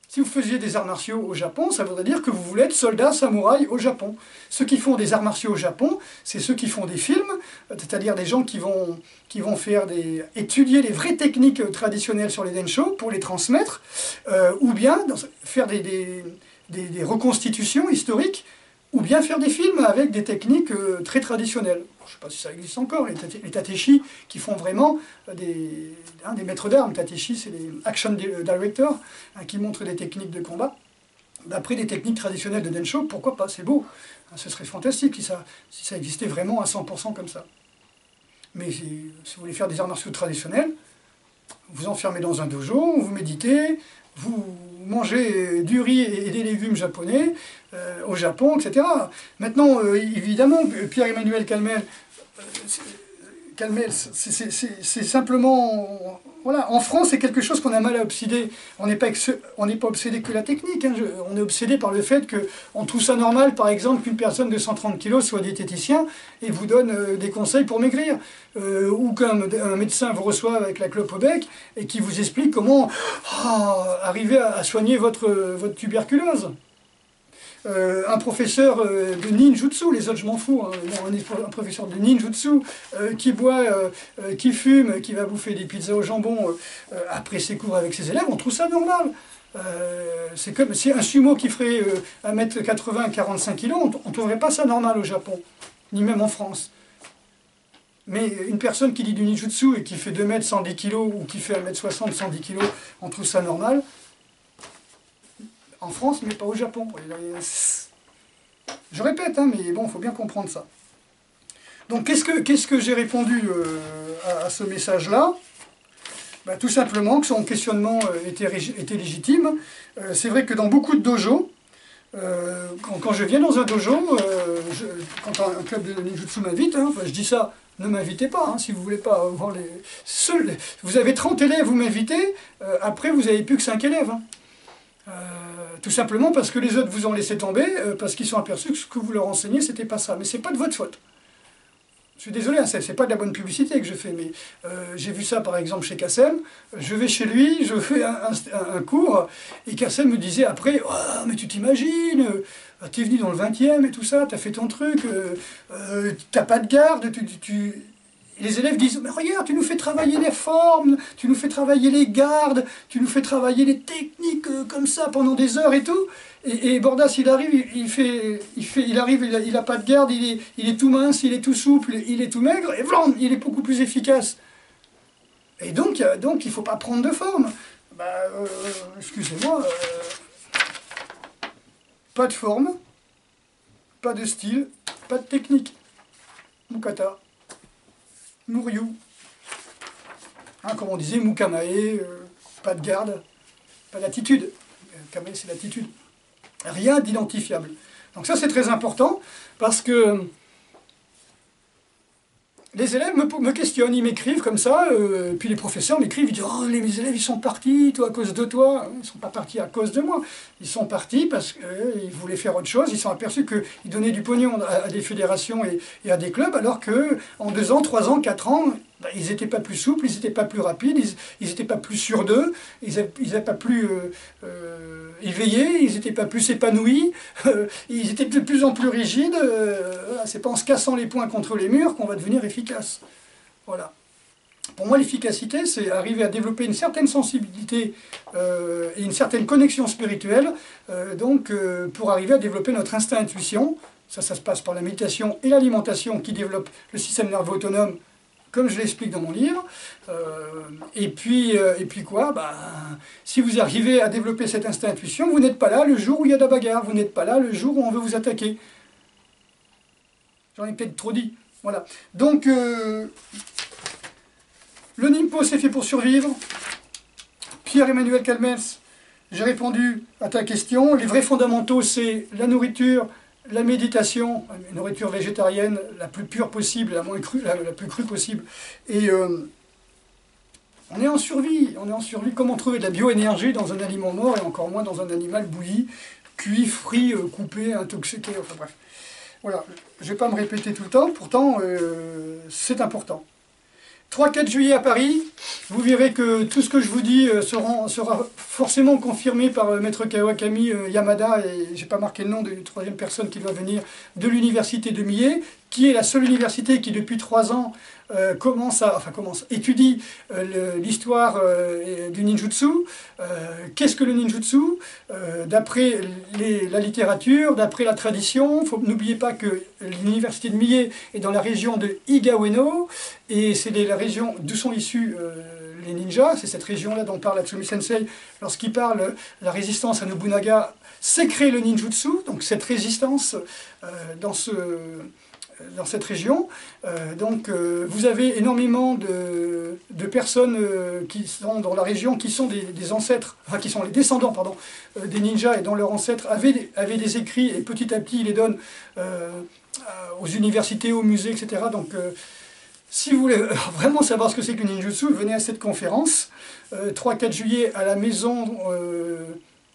Si vous faisiez des arts martiaux au Japon, ça voudrait dire que vous voulez être soldat samouraï au Japon. Ceux qui font des arts martiaux au Japon, c'est ceux qui font des films, c'est-à-dire des gens qui vont étudier les vraies techniques traditionnelles sur les densho pour les transmettre, ou bien faire des reconstitutions historiques, ou bien faire des films avec des techniques très traditionnelles. Je ne sais pas si ça existe encore, les tateshi qui font vraiment des maîtres d'armes. Tateshi, c'est les action directors qui montrent des techniques de combat. D'après des techniques traditionnelles de Densho, pourquoi pas, c'est beau. Ce serait fantastique si ça existait vraiment à 100% comme ça. Mais si vous voulez faire des arts martiaux traditionnels, vous enfermez dans un dojo, vous méditez, vous mangez du riz et des légumes japonais au Japon, etc. Maintenant, évidemment, Pierre-Emmanuel Calmel, c'est simplement... Voilà, en France, c'est quelque chose qu'on a mal à obséder. On n'est pas obsédé que la technique, hein. On est obsédé par le fait qu'on trouve ça normal, par exemple, qu'une personne de 130 kg soit diététicien et vous donne des conseils pour maigrir. Ou qu'un médecin vous reçoit avec la clope au bec et qui vous explique comment arriver à soigner votre tuberculose. Un professeur de ninjutsu, les autres je m'en fous, hein, un professeur de ninjutsu qui boit, qui fume, qui va bouffer des pizzas au jambon après ses cours avec ses élèves, on trouve ça normal. C'est comme si un sumo qui ferait 1m80, 45 kg, on ne trouverait pas ça normal au Japon, ni même en France. Mais une personne qui dit du ninjutsu et qui fait 2 mètres 110 kg ou qui fait 1m60 110 kg, on trouve ça normal. En France, mais pas au Japon. Je répète, hein, mais bon, il faut bien comprendre ça. Donc, qu'est-ce que j'ai répondu à ce message-là? Ben, tout simplement que son questionnement était légitime. C'est vrai que dans beaucoup de dojos, quand je viens dans un dojo, quand un club de ninjutsu m'invite, hein, enfin, je dis ça, ne m'invitez pas, hein, si vous ne voulez pas voir les... Vous avez 30 élèves, vous m'invitez, après vous n'avez plus que 5 élèves. Hein. Tout simplement parce que les autres vous ont laissé tomber, parce qu'ils sont aperçus que ce que vous leur enseignez, c'était pas ça. Mais c'est pas de votre faute. Je suis désolé, hein, c'est pas de la bonne publicité que je fais, mais j'ai vu ça par exemple chez Kassem. Je vais chez lui, je fais un cours, et Kassem me disait après, oh, mais tu t'imagines, t'es venu dans le 20e et tout ça, t'as fait ton truc, t'as pas de garde, Et les élèves disent, mais regarde, tu nous fais travailler les formes, tu nous fais travailler les gardes, tu nous fais travailler les techniques comme ça pendant des heures et tout. Et Bordas, il arrive, il a pas de garde, il est tout mince, il est tout souple, il est tout maigre, et blam, il est beaucoup plus efficace. Et donc il ne faut pas prendre de forme. Bah, excusez-moi, pas de forme, pas de style, pas de technique. Mukata. Muryu, hein, comme on disait, Mukamae, pas de garde, pas d'attitude. Kamae, c'est l'attitude. Rien d'identifiable. Donc ça, c'est très important, parce que les élèves me questionnent, ils m'écrivent comme ça, puis les professeurs m'écrivent, ils disent « Oh, mes élèves, ils sont partis, toi, à cause de toi. » Ils ne sont pas partis à cause de moi. Ils sont partis parce qu'ils voulaient faire autre chose. Ils sont aperçus qu'ils donnaient du pognon à des fédérations et à des clubs, alors qu'en 2 ans, 3 ans, 4 ans, bah, ils n'étaient pas plus souples, ils n'étaient pas plus rapides, ils n'étaient pas plus sûrs d'eux, ils n'étaient pas plus éveillés, ils n'étaient pas plus épanouis, ils étaient de plus en plus rigides. Voilà, c'est pas en se cassant les poings contre les murs qu'on va devenir efficace. Voilà. Pour moi, l'efficacité, c'est arriver à développer une certaine sensibilité et une certaine connexion spirituelle, pour arriver à développer notre instinct-intuition. Ça se passe par la méditation et l'alimentation qui développent le système nerveux autonome comme je l'explique dans mon livre. Et puis quoi, si vous arrivez à développer cet instinct intuition, vous n'êtes pas là le jour où il y a de la bagarre, vous n'êtes pas là le jour où on veut vous attaquer. J'en ai peut-être trop dit. Voilà. Donc, le NIMPO, c'est fait pour survivre. Pierre-Emmanuel Calmels, j'ai répondu à ta question. Les vrais fondamentaux, c'est la nourriture, la méditation, une nourriture végétarienne la plus pure possible, la plus crue possible. Et on est en survie. Comment trouver de la bioénergie dans un aliment mort et encore moins dans un animal bouilli, cuit, frit, coupé, intoxiqué, enfin bref. Voilà, je ne vais pas me répéter tout le temps, pourtant c'est important. 3-4 juillet à Paris, vous verrez que tout ce que je vous dis sera forcément confirmé par Maître Kawakami Yamada, et j'ai pas marqué le nom de la troisième personne qui doit venir, de l'université de Mie, qui est la seule université qui depuis 3 ans étudie l'histoire du ninjutsu. Qu'est-ce que le ninjutsu? D'après la littérature, d'après la tradition, n'oubliez pas que l'université de Mie est dans la région de Higa-Ueno, et c'est la région d'où sont issus les ninjas. C'est cette région-là dont parle Atsumi Sensei lorsqu'il parle de la résistance à Nobunaga. C'est créé le ninjutsu, donc cette résistance dans cette région. Vous avez énormément de personnes qui sont dans la région, qui sont des ancêtres, enfin qui sont les descendants, pardon, des ninjas, et dont leurs ancêtres avaient des écrits, et petit à petit ils les donnent aux universités, aux musées, etc. Donc si vous voulez vraiment savoir ce que c'est que le ninjutsu, venez à cette conférence, 3-4 juillet à la maison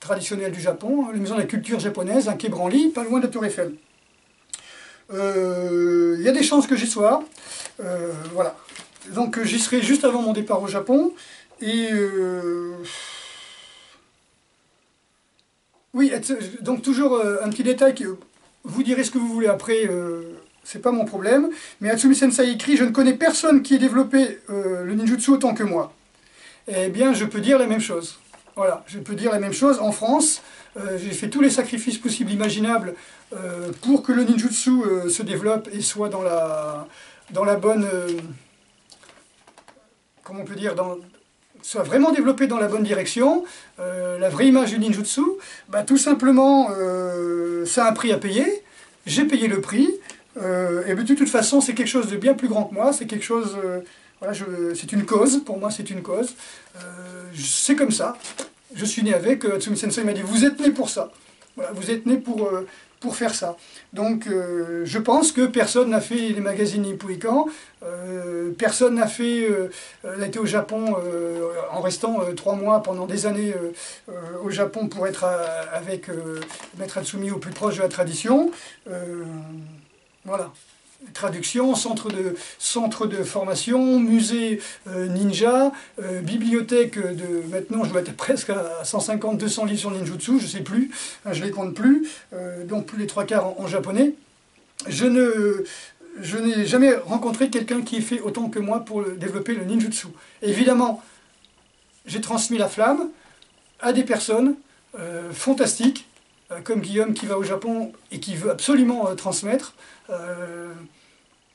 traditionnelle du Japon, la maison de la culture japonaise, à Quai Branly, pas loin de la Tour Eiffel. Il y a des chances que j'y sois, voilà. Donc j'y serai juste avant mon départ au Japon, et oui, donc toujours un petit détail, vous direz ce que vous voulez après, c'est pas mon problème, mais Atsumi Sensei écrit « Je ne connais personne qui ait développé le ninjutsu autant que moi ». Eh bien, je peux dire la même chose. Voilà, je peux dire la même chose. En France, j'ai fait tous les sacrifices possibles, imaginables, pour que le ninjutsu se développe et soit dans la bonne... comment on peut dire, soit vraiment développé dans la bonne direction. La vraie image du ninjutsu, tout simplement, ça a un prix à payer. J'ai payé le prix. Et de toute façon, c'est quelque chose de bien plus grand que moi. C'est quelque chose... voilà, c'est une cause, pour moi c'est une cause. C'est comme ça. Je suis né avec. Atsumi Sensei m'a dit, vous êtes né pour ça. Voilà, vous êtes né pour faire ça. Donc je pense que personne n'a fait les magazines Nippoikan, personne n'a été au Japon en restant 3 mois pendant des années au Japon pour être avec Maître Atsumi au plus proche de la tradition. Voilà. Traduction, centre de formation, musée ninja, bibliothèque maintenant je dois être presque à 150-200 livres sur le ninjutsu, je ne sais plus, je ne les compte plus, donc plus les 3/4 en japonais. Je n'ai jamais rencontré quelqu'un qui ait fait autant que moi pour développer le ninjutsu. Et évidemment, j'ai transmis la flamme à des personnes fantastiques, comme Guillaume qui va au Japon et qui veut absolument transmettre.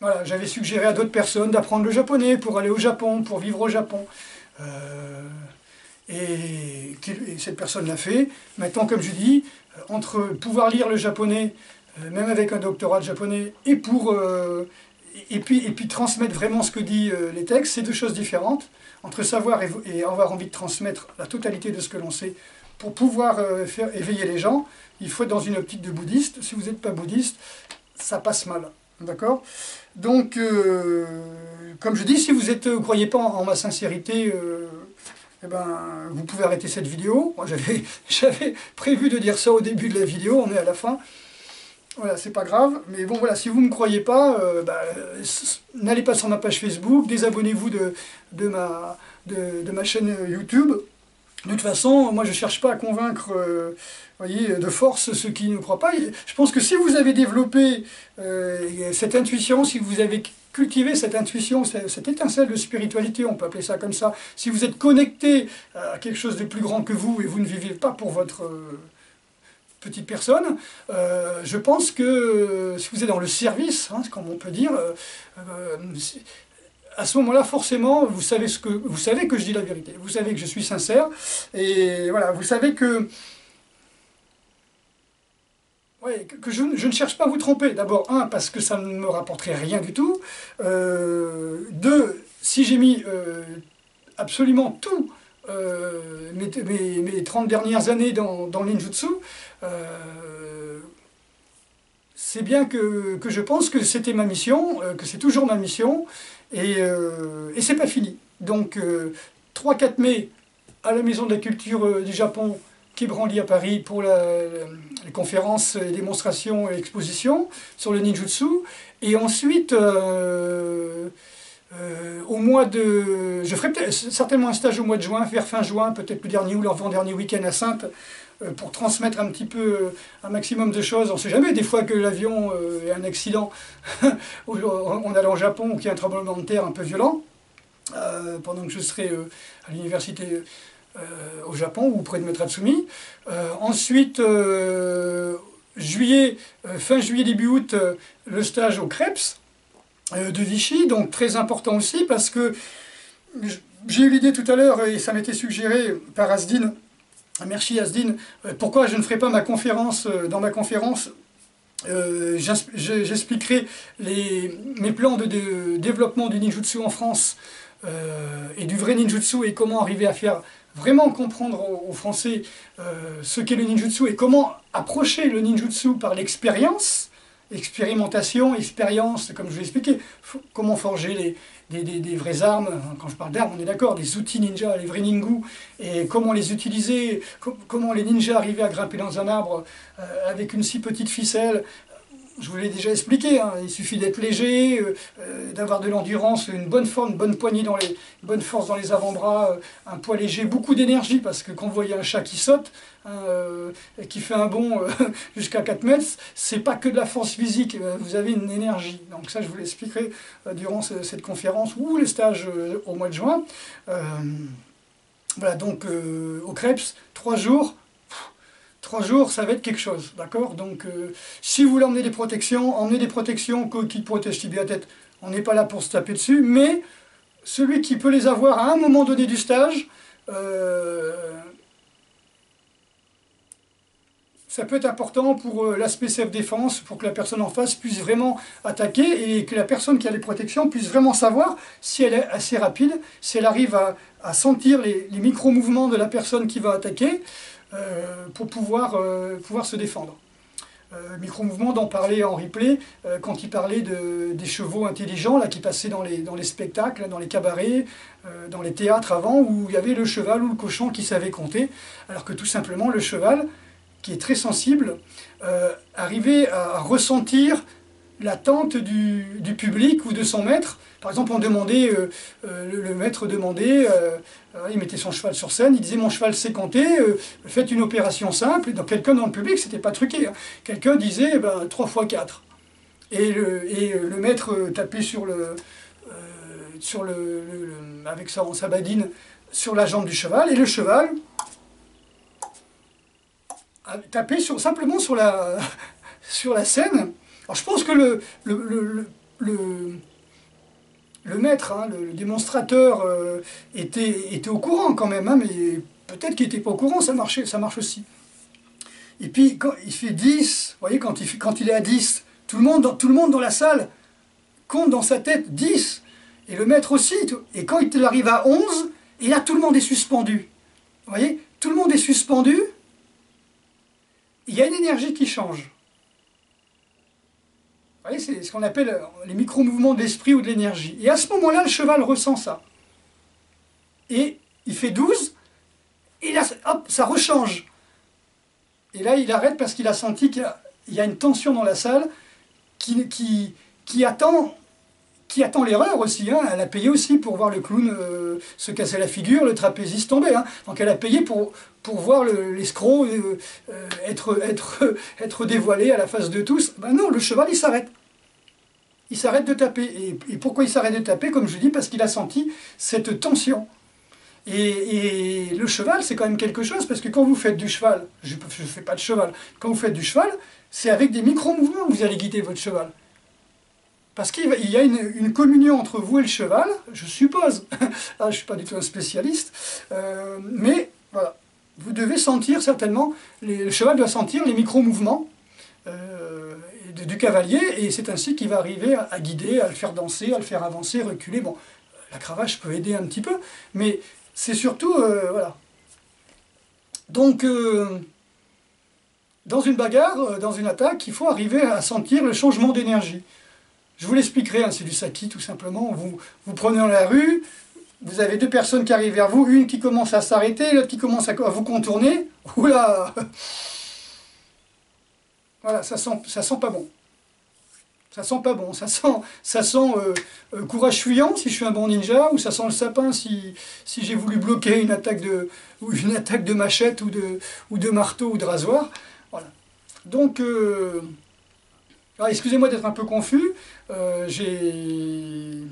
Voilà, j'avais suggéré à d'autres personnes d'apprendre le japonais pour aller au Japon, pour vivre au Japon. Et cette personne l'a fait. Maintenant, comme je dis, entre pouvoir lire le japonais, même avec un doctorat de japonais, et puis transmettre vraiment ce que disent les textes, c'est deux choses différentes. Entre savoir et avoir envie de transmettre la totalité de ce que l'on sait, pour pouvoir faire éveiller les gens, il faut être dans une optique de bouddhiste. Si vous n'êtes pas bouddhiste, ça passe mal. D'accord? Donc, comme je dis, si vous ne croyez pas en ma sincérité, vous pouvez arrêter cette vidéo. Moi, j'avais prévu de dire ça au début de la vidéo, on est à la fin. Voilà, c'est pas grave. Mais bon, voilà, si vous ne me croyez pas, n'allez pas sur ma page Facebook, désabonnez-vous de ma chaîne YouTube. De toute façon, moi je ne cherche pas à convaincre voyez, de force ceux qui ne croient pas. Je pense que si vous avez développé cette intuition, si vous avez cultivé cette intuition, cette étincelle de spiritualité, on peut appeler ça comme ça, si vous êtes connecté à quelque chose de plus grand que vous et vous ne vivez pas pour votre petite personne, je pense que si vous êtes dans le service, comme on peut dire, à ce moment-là, forcément, vous savez que je dis la vérité. Vous savez que je suis sincère. Et voilà, vous savez que, ouais, que je ne cherche pas à vous tromper. D'abord, un, parce que ça ne me rapporterait rien du tout. Deux, si j'ai mis absolument tout, mes 30 dernières années dans le ninjutsu, c'est bien que je pense que c'était ma mission, que c'est toujours ma mission, et c'est pas fini. Donc 3-4 mai, à la Maison de la Culture du Japon, qui branlit à Paris, pour les conférences, les démonstrations et expositions sur le ninjutsu. Et ensuite, au mois de... Je ferai certainement un stage au mois de juin, vers fin juin, peut-être le dernier ou l'avant-dernier week-end à Saintes, pour transmettre un petit peu, un maximum de choses. On ne sait jamais, des fois que l'avion ait un accident en allant au Japon, ou qu'il y a un tremblement de terre un peu violent, pendant que je serai à l'université au Japon, ou près de Maître-Atsumi. Ensuite, juillet, fin juillet, début août, le stage au Krebs de Vichy, donc très important aussi, parce que j'ai eu l'idée tout à l'heure, et ça m'était suggéré par Asdin, merci Asdin, pourquoi je ne ferai pas ma conférence, dans ma conférence, j'expliquerai mes plans de développement du ninjutsu en France, et du vrai ninjutsu, et comment arriver à faire vraiment comprendre aux Français ce qu'est le ninjutsu, et comment approcher le ninjutsu par l'expérience, expérimentation, expérience, comme je l'ai expliqué, comment forger des vraies armes. Quand je parle d'armes, on est d'accord, des outils ninja, les vrais ningus, et comment les utiliser, comment les ninjas arrivaient à grimper dans un arbre avec une si petite ficelle. Je vous l'ai déjà expliqué, hein, il suffit d'être léger, d'avoir de l'endurance, une bonne forme, une bonne poignée, une bonne force dans les avant-bras, un poids léger, beaucoup d'énergie, parce que quand vous voyez un chat qui saute, hein, et qui fait un bond jusqu'à 4 mètres, c'est pas que de la force physique, vous avez une énergie. Donc ça, je vous l'expliquerai durant cette conférence ou les stages au mois de juin. Voilà, donc au Krebs, 3 jours. 3 jours, ça va être quelque chose, d'accord? Donc, si vous voulez emmener des protections, emmenez des protections qui protègent tibia-tête. On n'est pas là pour se taper dessus, mais celui qui peut les avoir à un moment donné du stage, ça peut être important pour l'aspect self-défense, pour que la personne en face puisse vraiment attaquer, et que la personne qui a les protections puisse vraiment savoir si elle est assez rapide, si elle arrive à sentir les micro-mouvements de la personne qui va attaquer, pour pouvoir se défendre. Micro-mouvement d'en parler en replay, quand il parlait des chevaux intelligents là, qui passaient dans les spectacles, dans les cabarets, dans les théâtres avant, où il y avait le cheval ou le cochon qui savait compter, alors que tout simplement le cheval, qui est très sensible, arrivait à ressentir l'attente du public ou de son maître. Par exemple, on demandait, le maître demandait, il mettait son cheval sur scène, il disait « mon cheval sait compter, faites une opération simple ». Et donc quelqu'un dans le public, c'était pas truqué, hein. Quelqu'un disait 3 x 4. Et le maître tapait avec sa badine sur la jambe du cheval, et le cheval tapait simplement sur la scène. Alors je pense que le maître, hein, le démonstrateur était au courant quand même, hein, mais peut-être qu'il n'était pas au courant, ça marche aussi. Et puis quand il fait 10, vous voyez, quand il est à 10, tout le monde dans la salle compte dans sa tête 10, et le maître aussi, et quand il arrive à 11, et là tout le monde est suspendu. Vous voyez, tout le monde est suspendu, il y a une énergie qui change. Vous voyez, c'est ce qu'on appelle les micro-mouvements de l'esprit ou de l'énergie. Et à ce moment-là, le cheval ressent ça. Et il fait 12, et là, hop, ça rechange. Et là, il arrête parce qu'il a senti qu'il y a une tension dans la salle qui attend l'erreur aussi. Hein. Elle a payé aussi pour voir le clown se casser la figure, le trapéziste tomber. Hein. Donc elle a payé pour voir l'escroc être dévoilé à la face de tous. Ben non, le cheval, il s'arrête. Il s'arrête de taper. Et pourquoi il s'arrête de taper? Comme je dis, parce qu'il a senti cette tension. Et le cheval, c'est quand même quelque chose, parce que quand vous faites du cheval, je ne fais pas de cheval, quand vous faites du cheval, c'est avec des micro-mouvements que vous allez guider votre cheval. Parce qu'il y a une communion entre vous et le cheval, je suppose. Ah, je ne suis pas du tout un spécialiste. Mais voilà, vous devez sentir certainement, le cheval doit sentir les micro-mouvements du cavalier, et c'est ainsi qu'il va arriver à guider, à le faire danser, à le faire avancer, reculer. Bon, la cravache peut aider un petit peu, mais c'est surtout, voilà. Donc, dans une bagarre, dans une attaque, il faut arriver à sentir le changement d'énergie. Je vous l'expliquerai, hein, c'est du saki tout simplement. Vous prenez dans la rue, vous avez deux personnes qui arrivent vers vous, une qui commence à s'arrêter, l'autre qui commence à vous contourner. Oula! Voilà, ça sent pas bon. Ça sent pas bon, ça sent courage fuyant si je suis un bon ninja, ou ça sent le sapin si j'ai voulu bloquer une attaque de machette ou de marteau ou de rasoir. Voilà. Donc, excusez-moi d'être un peu confus, j'ai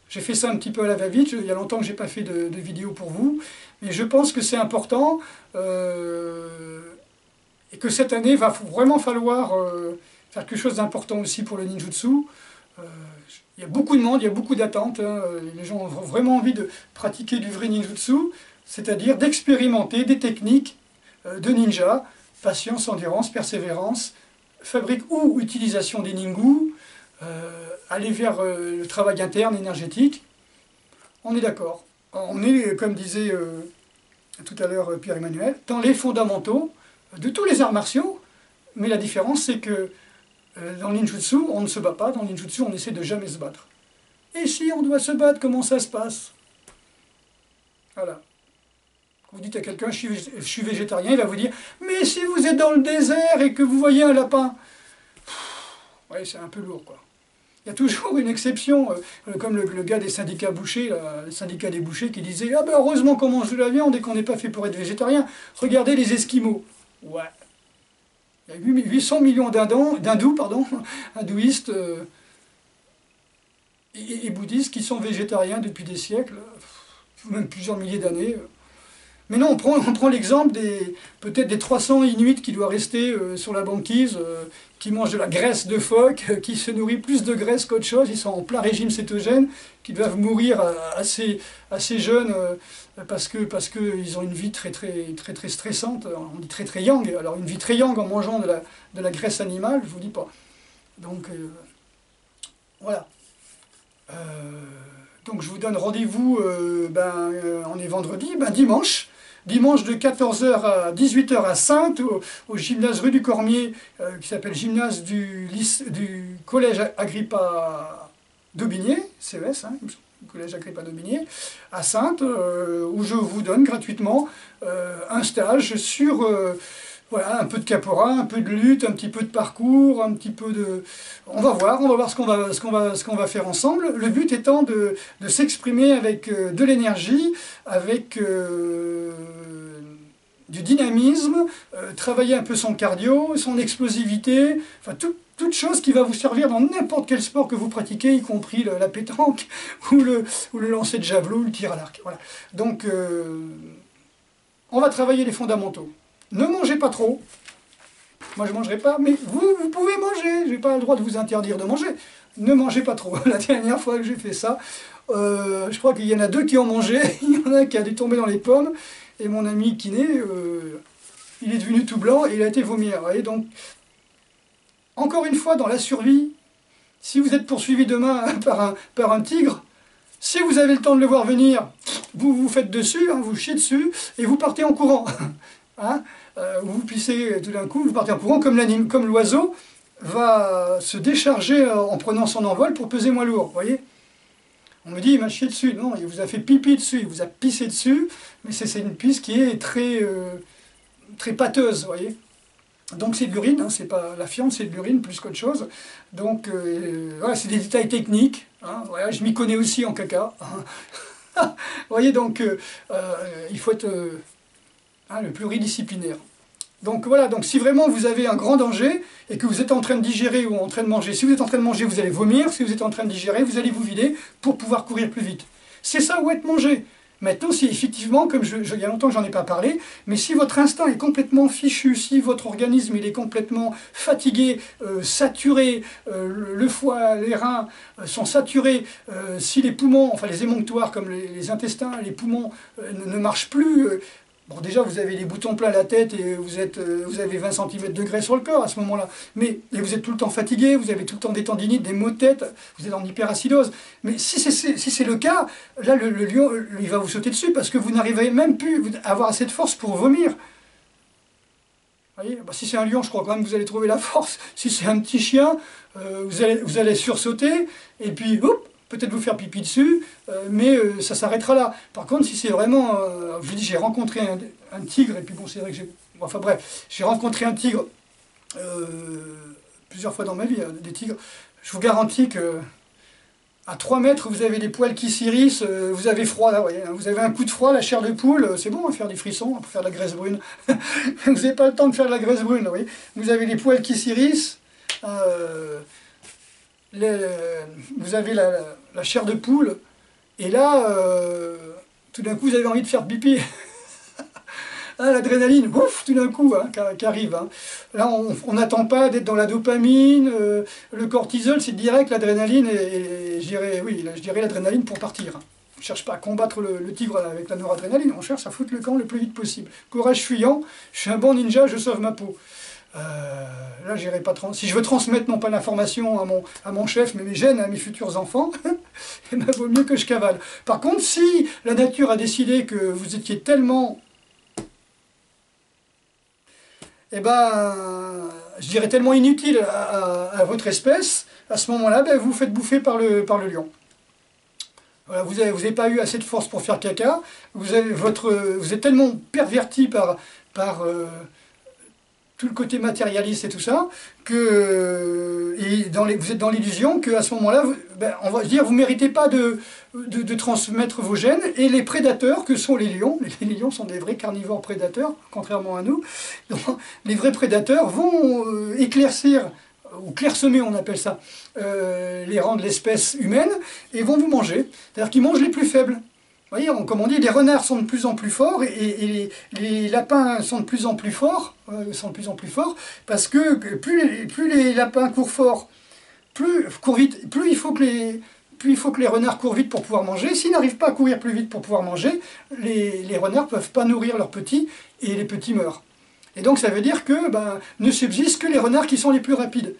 fait ça un petit peu à la va-vite, il y a longtemps que je n'ai pas fait de vidéo pour vous, mais je pense que c'est important, et que cette année, il va vraiment falloir faire quelque chose d'important aussi pour le ninjutsu. Il y a beaucoup de monde, il y a beaucoup d'attentes, hein. Les gens ont vraiment envie de pratiquer du vrai ninjutsu, c'est-à-dire d'expérimenter des techniques de ninja, patience, endurance, persévérance, fabrique ou utilisation des ningus, aller vers le travail interne énergétique. On est d'accord. On est, comme disait tout à l'heure Pierre-Emmanuel, dans les fondamentaux de tous les arts martiaux, mais la différence c'est que dans le ninjutsu, on ne se bat pas, dans le ninjutsu, on essaie de jamais se battre. Et si on doit se battre, comment ça se passe? Voilà. Vous dites à quelqu'un, je suis végétarien, il va vous dire, mais si vous êtes dans le désert et que vous voyez un lapin, oui, c'est un peu lourd, quoi. Il y a toujours une exception, comme le gars des syndicats bouchers, le syndicat des bouchers, qui disait, ah ben heureusement qu'on mange de la viande et qu'on n'est pas fait pour être végétarien. Regardez les Esquimaux. Ouais. Il y a 800 millions hindouistes et bouddhistes qui sont végétariens depuis des siècles, même plusieurs milliers d'années. Mais non, on prend l'exemple peut-être des 300 Inuits qui doivent rester sur la banquise, qui mangent de la graisse de phoque, qui se nourrissent plus de graisse qu'autre chose, ils sont en plein régime cétogène, qui doivent mourir assez jeunes parce qu'ils ont une vie très stressante, on dit très yang. Alors une vie très yang en mangeant de la graisse animale, je ne vous dis pas. Donc voilà. Donc je vous donne rendez-vous, on est vendredi, dimanche de 14 h à 18 h à Saintes, au gymnase rue du Cormier, qui s'appelle gymnase du collège Agrippa d'Aubigné, CES, hein, collège Agrippa d'Aubigné, à Saintes, où je vous donne gratuitement un stage sur voilà, un peu de caporal, un peu de lutte, un petit peu de parcours, un petit peu de... On va voir ce qu'on va faire ensemble. Le but étant de s'exprimer avec de l'énergie, avec du dynamisme, travailler un peu son cardio, son explosivité, enfin toute chose qui va vous servir dans n'importe quel sport que vous pratiquez, y compris la pétanque, ou le lancer de javelot, ou le tir à l'arc. Voilà. Donc, on va travailler les fondamentaux. Ne mangez pas trop. Moi, je ne mangerai pas, mais vous pouvez manger. Je n'ai pas le droit de vous interdire de manger. Ne mangez pas trop. La dernière fois que j'ai fait ça, je crois qu'il y en a deux qui ont mangé. Il y en a un qui a dû tomber dans les pommes. Et mon ami kiné, il est devenu tout blanc et il a été vomir. Vous voyez, donc, encore une fois, dans la survie, si vous êtes poursuivi demain par un tigre, si vous avez le temps de le voir venir, vous vous faites dessus, hein, vous chiez dessus, et vous partez en courant. Hein, vous pissez tout d'un coup, vous partez en courant, comme l'oiseau va se décharger en prenant son envol pour peser moins lourd, vous voyez. On me dit, il m'a chié dessus. Non, il vous a fait pipi dessus, il vous a pissé dessus, mais c'est une pisse qui est très pâteuse, vous voyez. Donc c'est de l'urine, hein, c'est pas la fiente, c'est de l'urine plus qu'autre chose. Donc voilà, c'est des détails techniques. Hein, voilà, je m'y connais aussi en caca. Vous voyez, donc il faut être le pluridisciplinaire. Donc voilà, donc si vraiment vous avez un grand danger et que vous êtes en train de digérer ou en train de manger, si vous êtes en train de manger, vous allez vomir, si vous êtes en train de digérer, vous allez vous vider pour pouvoir courir plus vite. C'est ça ou être mangé. Maintenant, si effectivement, comme il y a longtemps que j'en ai pas parlé, mais si votre instinct est complètement fichu, si votre organisme il est complètement fatigué, saturé, le foie, les reins sont saturés, si les poumons, enfin les émonctoires comme les intestins, les poumons ne marchent plus, bon, déjà, vous avez les boutons plein la tête et vous avez 20 cm de graisse sur le corps à ce moment-là. Mais et vous êtes tout le temps fatigué, vous avez tout le temps des tendinites, des maux de tête, vous êtes en hyperacidose. Mais si c'est le cas, là, le lion, il va vous sauter dessus parce que vous n'arrivez même plus à avoir assez de force pour vomir. Voyez, bah, si c'est un lion, je crois quand même que vous allez trouver la force. Si c'est un petit chien, vous allez sursauter et puis, hop, peut-être vous faire pipi dessus, mais ça s'arrêtera là. Par contre, si c'est vraiment... je vous dis, j'ai rencontré un tigre, et puis bon, c'est vrai que j'ai... Enfin bref, j'ai rencontré un tigre plusieurs fois dans ma vie, hein, des tigres. Je vous garantis que à 3 mètres, vous avez les poils qui s'irrissent, vous avez froid, là, vous voyez, hein, vous avez un coup de froid, la chair de poule, c'est bon à faire des frissons, pour faire de la graisse brune. Vous n'avez pas le temps de faire de la graisse brune, là, vous voyez. Vous avez les poils qui s'irrissent, vous avez la chair de poule, et là, tout d'un coup, vous avez envie de faire pipi. Ah, l'adrénaline, ouf, tout d'un coup, hein, qui arrive. Hein. Là, on n'attend pas d'être dans la dopamine, le cortisol, c'est direct, l'adrénaline, et je dirais l'adrénaline pour partir. On ne cherche pas à combattre le tigre avec la noradrénaline, on cherche à foutre le camp le plus vite possible. Courage fuyant, je suis un bon ninja, je sauve ma peau. Là, j'irai pas si je veux transmettre non pas l'information à mon chef, mais mes gènes à mes futurs enfants, il vaut mieux que je cavale. Par contre, si la nature a décidé que vous étiez tellement, je dirais tellement inutile à votre espèce, à ce moment-là, vous vous faites bouffer par le lion. Voilà, vous n'avez pas eu assez de force pour faire caca, vous êtes tellement perverti par tout le côté matérialiste et tout ça, vous êtes dans l'illusion qu'à ce moment-là, on va se dire, vous ne méritez pas de transmettre vos gènes, et les prédateurs que sont les lions sont des vrais carnivores prédateurs, contrairement à nous, donc, les vrais prédateurs vont éclaircir, ou clairsemer on appelle ça, les rangs de l'espèce humaine, et vont vous manger, c'est-à-dire qu'ils mangent les plus faibles. Vous voyez, comme on dit, les renards sont de plus en plus forts et les lapins sont de plus en plus forts, parce que plus les lapins courent fort, courent vite, plus il faut que les renards courent vite pour pouvoir manger. S'ils n'arrivent pas à courir plus vite pour pouvoir manger, les renards ne peuvent pas nourrir leurs petits et les petits meurent. Et donc ça veut dire que ne subsistent que les renards qui sont les plus rapides.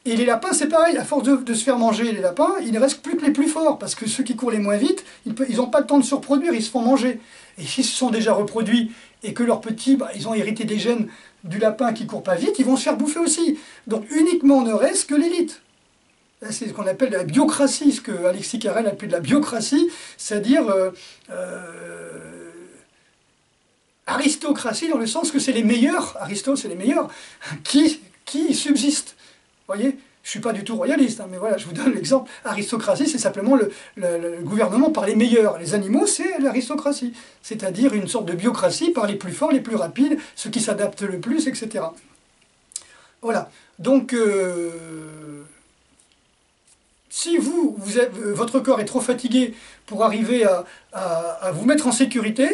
Et les lapins, c'est pareil, à force de se faire manger les lapins, il ne reste plus que les plus forts, parce que ceux qui courent les moins vite, ils n'ont pas le temps de se reproduire, ils se font manger. Et s'ils se sont déjà reproduits, et que leurs petits, ils ont hérité des gènes du lapin qui ne court pas vite, ils vont se faire bouffer aussi. Donc uniquement ne reste que l'élite. C'est ce qu'on appelle la biocratie, ce que Alexis Carrel appelle de la biocratie, c'est-à-dire aristocratie, dans le sens que c'est les meilleurs, c'est les meilleurs, qui subsistent. Vous voyez, je ne suis pas du tout royaliste, hein, mais voilà, je vous donne l'exemple. Aristocratie, c'est simplement le gouvernement par les meilleurs. Les animaux, c'est l'aristocratie. C'est-à-dire une sorte de biocratie par les plus forts, les plus rapides, ceux qui s'adaptent le plus, etc. Voilà. Donc, si votre corps est trop fatigué pour arriver à vous mettre en sécurité,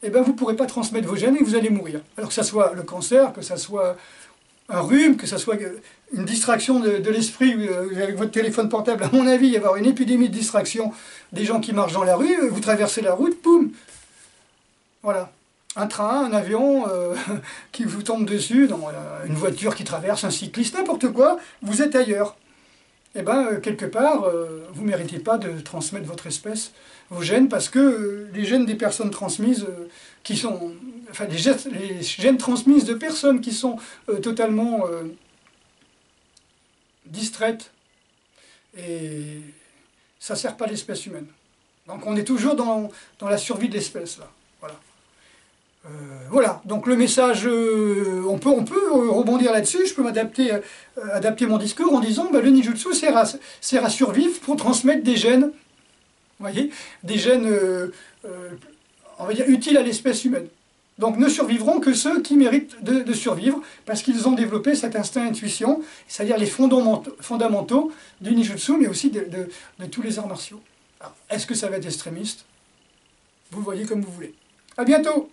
vous ne pourrez pas transmettre vos gènes et vous allez mourir. Alors que ce soit le cancer, que ce soit un rhume, que ce soit une distraction de l'esprit avec votre téléphone portable, à mon avis, il va y avoir une épidémie de distraction des gens qui marchent dans la rue, vous traversez la route, boum. Voilà. Un train, un avion qui vous tombe dessus, une voiture qui traverse, un cycliste, n'importe quoi, vous êtes ailleurs. Quelque part, vous ne méritez pas de transmettre votre espèce, vos gènes, parce que les gènes des personnes transmises, les gènes transmises de personnes qui sont totalement distraites, et ça ne sert pas l'espèce humaine. Donc on est toujours dans la survie de l'espèce, là. Voilà. Voilà, donc le message, on peut rebondir là-dessus, je peux adapter mon discours en disant le ninjutsu sert à survivre pour transmettre des gènes, vous voyez, des gènes, on va dire, utiles à l'espèce humaine. Donc ne survivront que ceux qui méritent de survivre, parce qu'ils ont développé cet instinct intuition, c'est-à-dire les fondamentaux du ninjutsu, mais aussi de tous les arts martiaux. Est-ce que ça va être extrémiste? vous voyez comme vous voulez. À bientôt!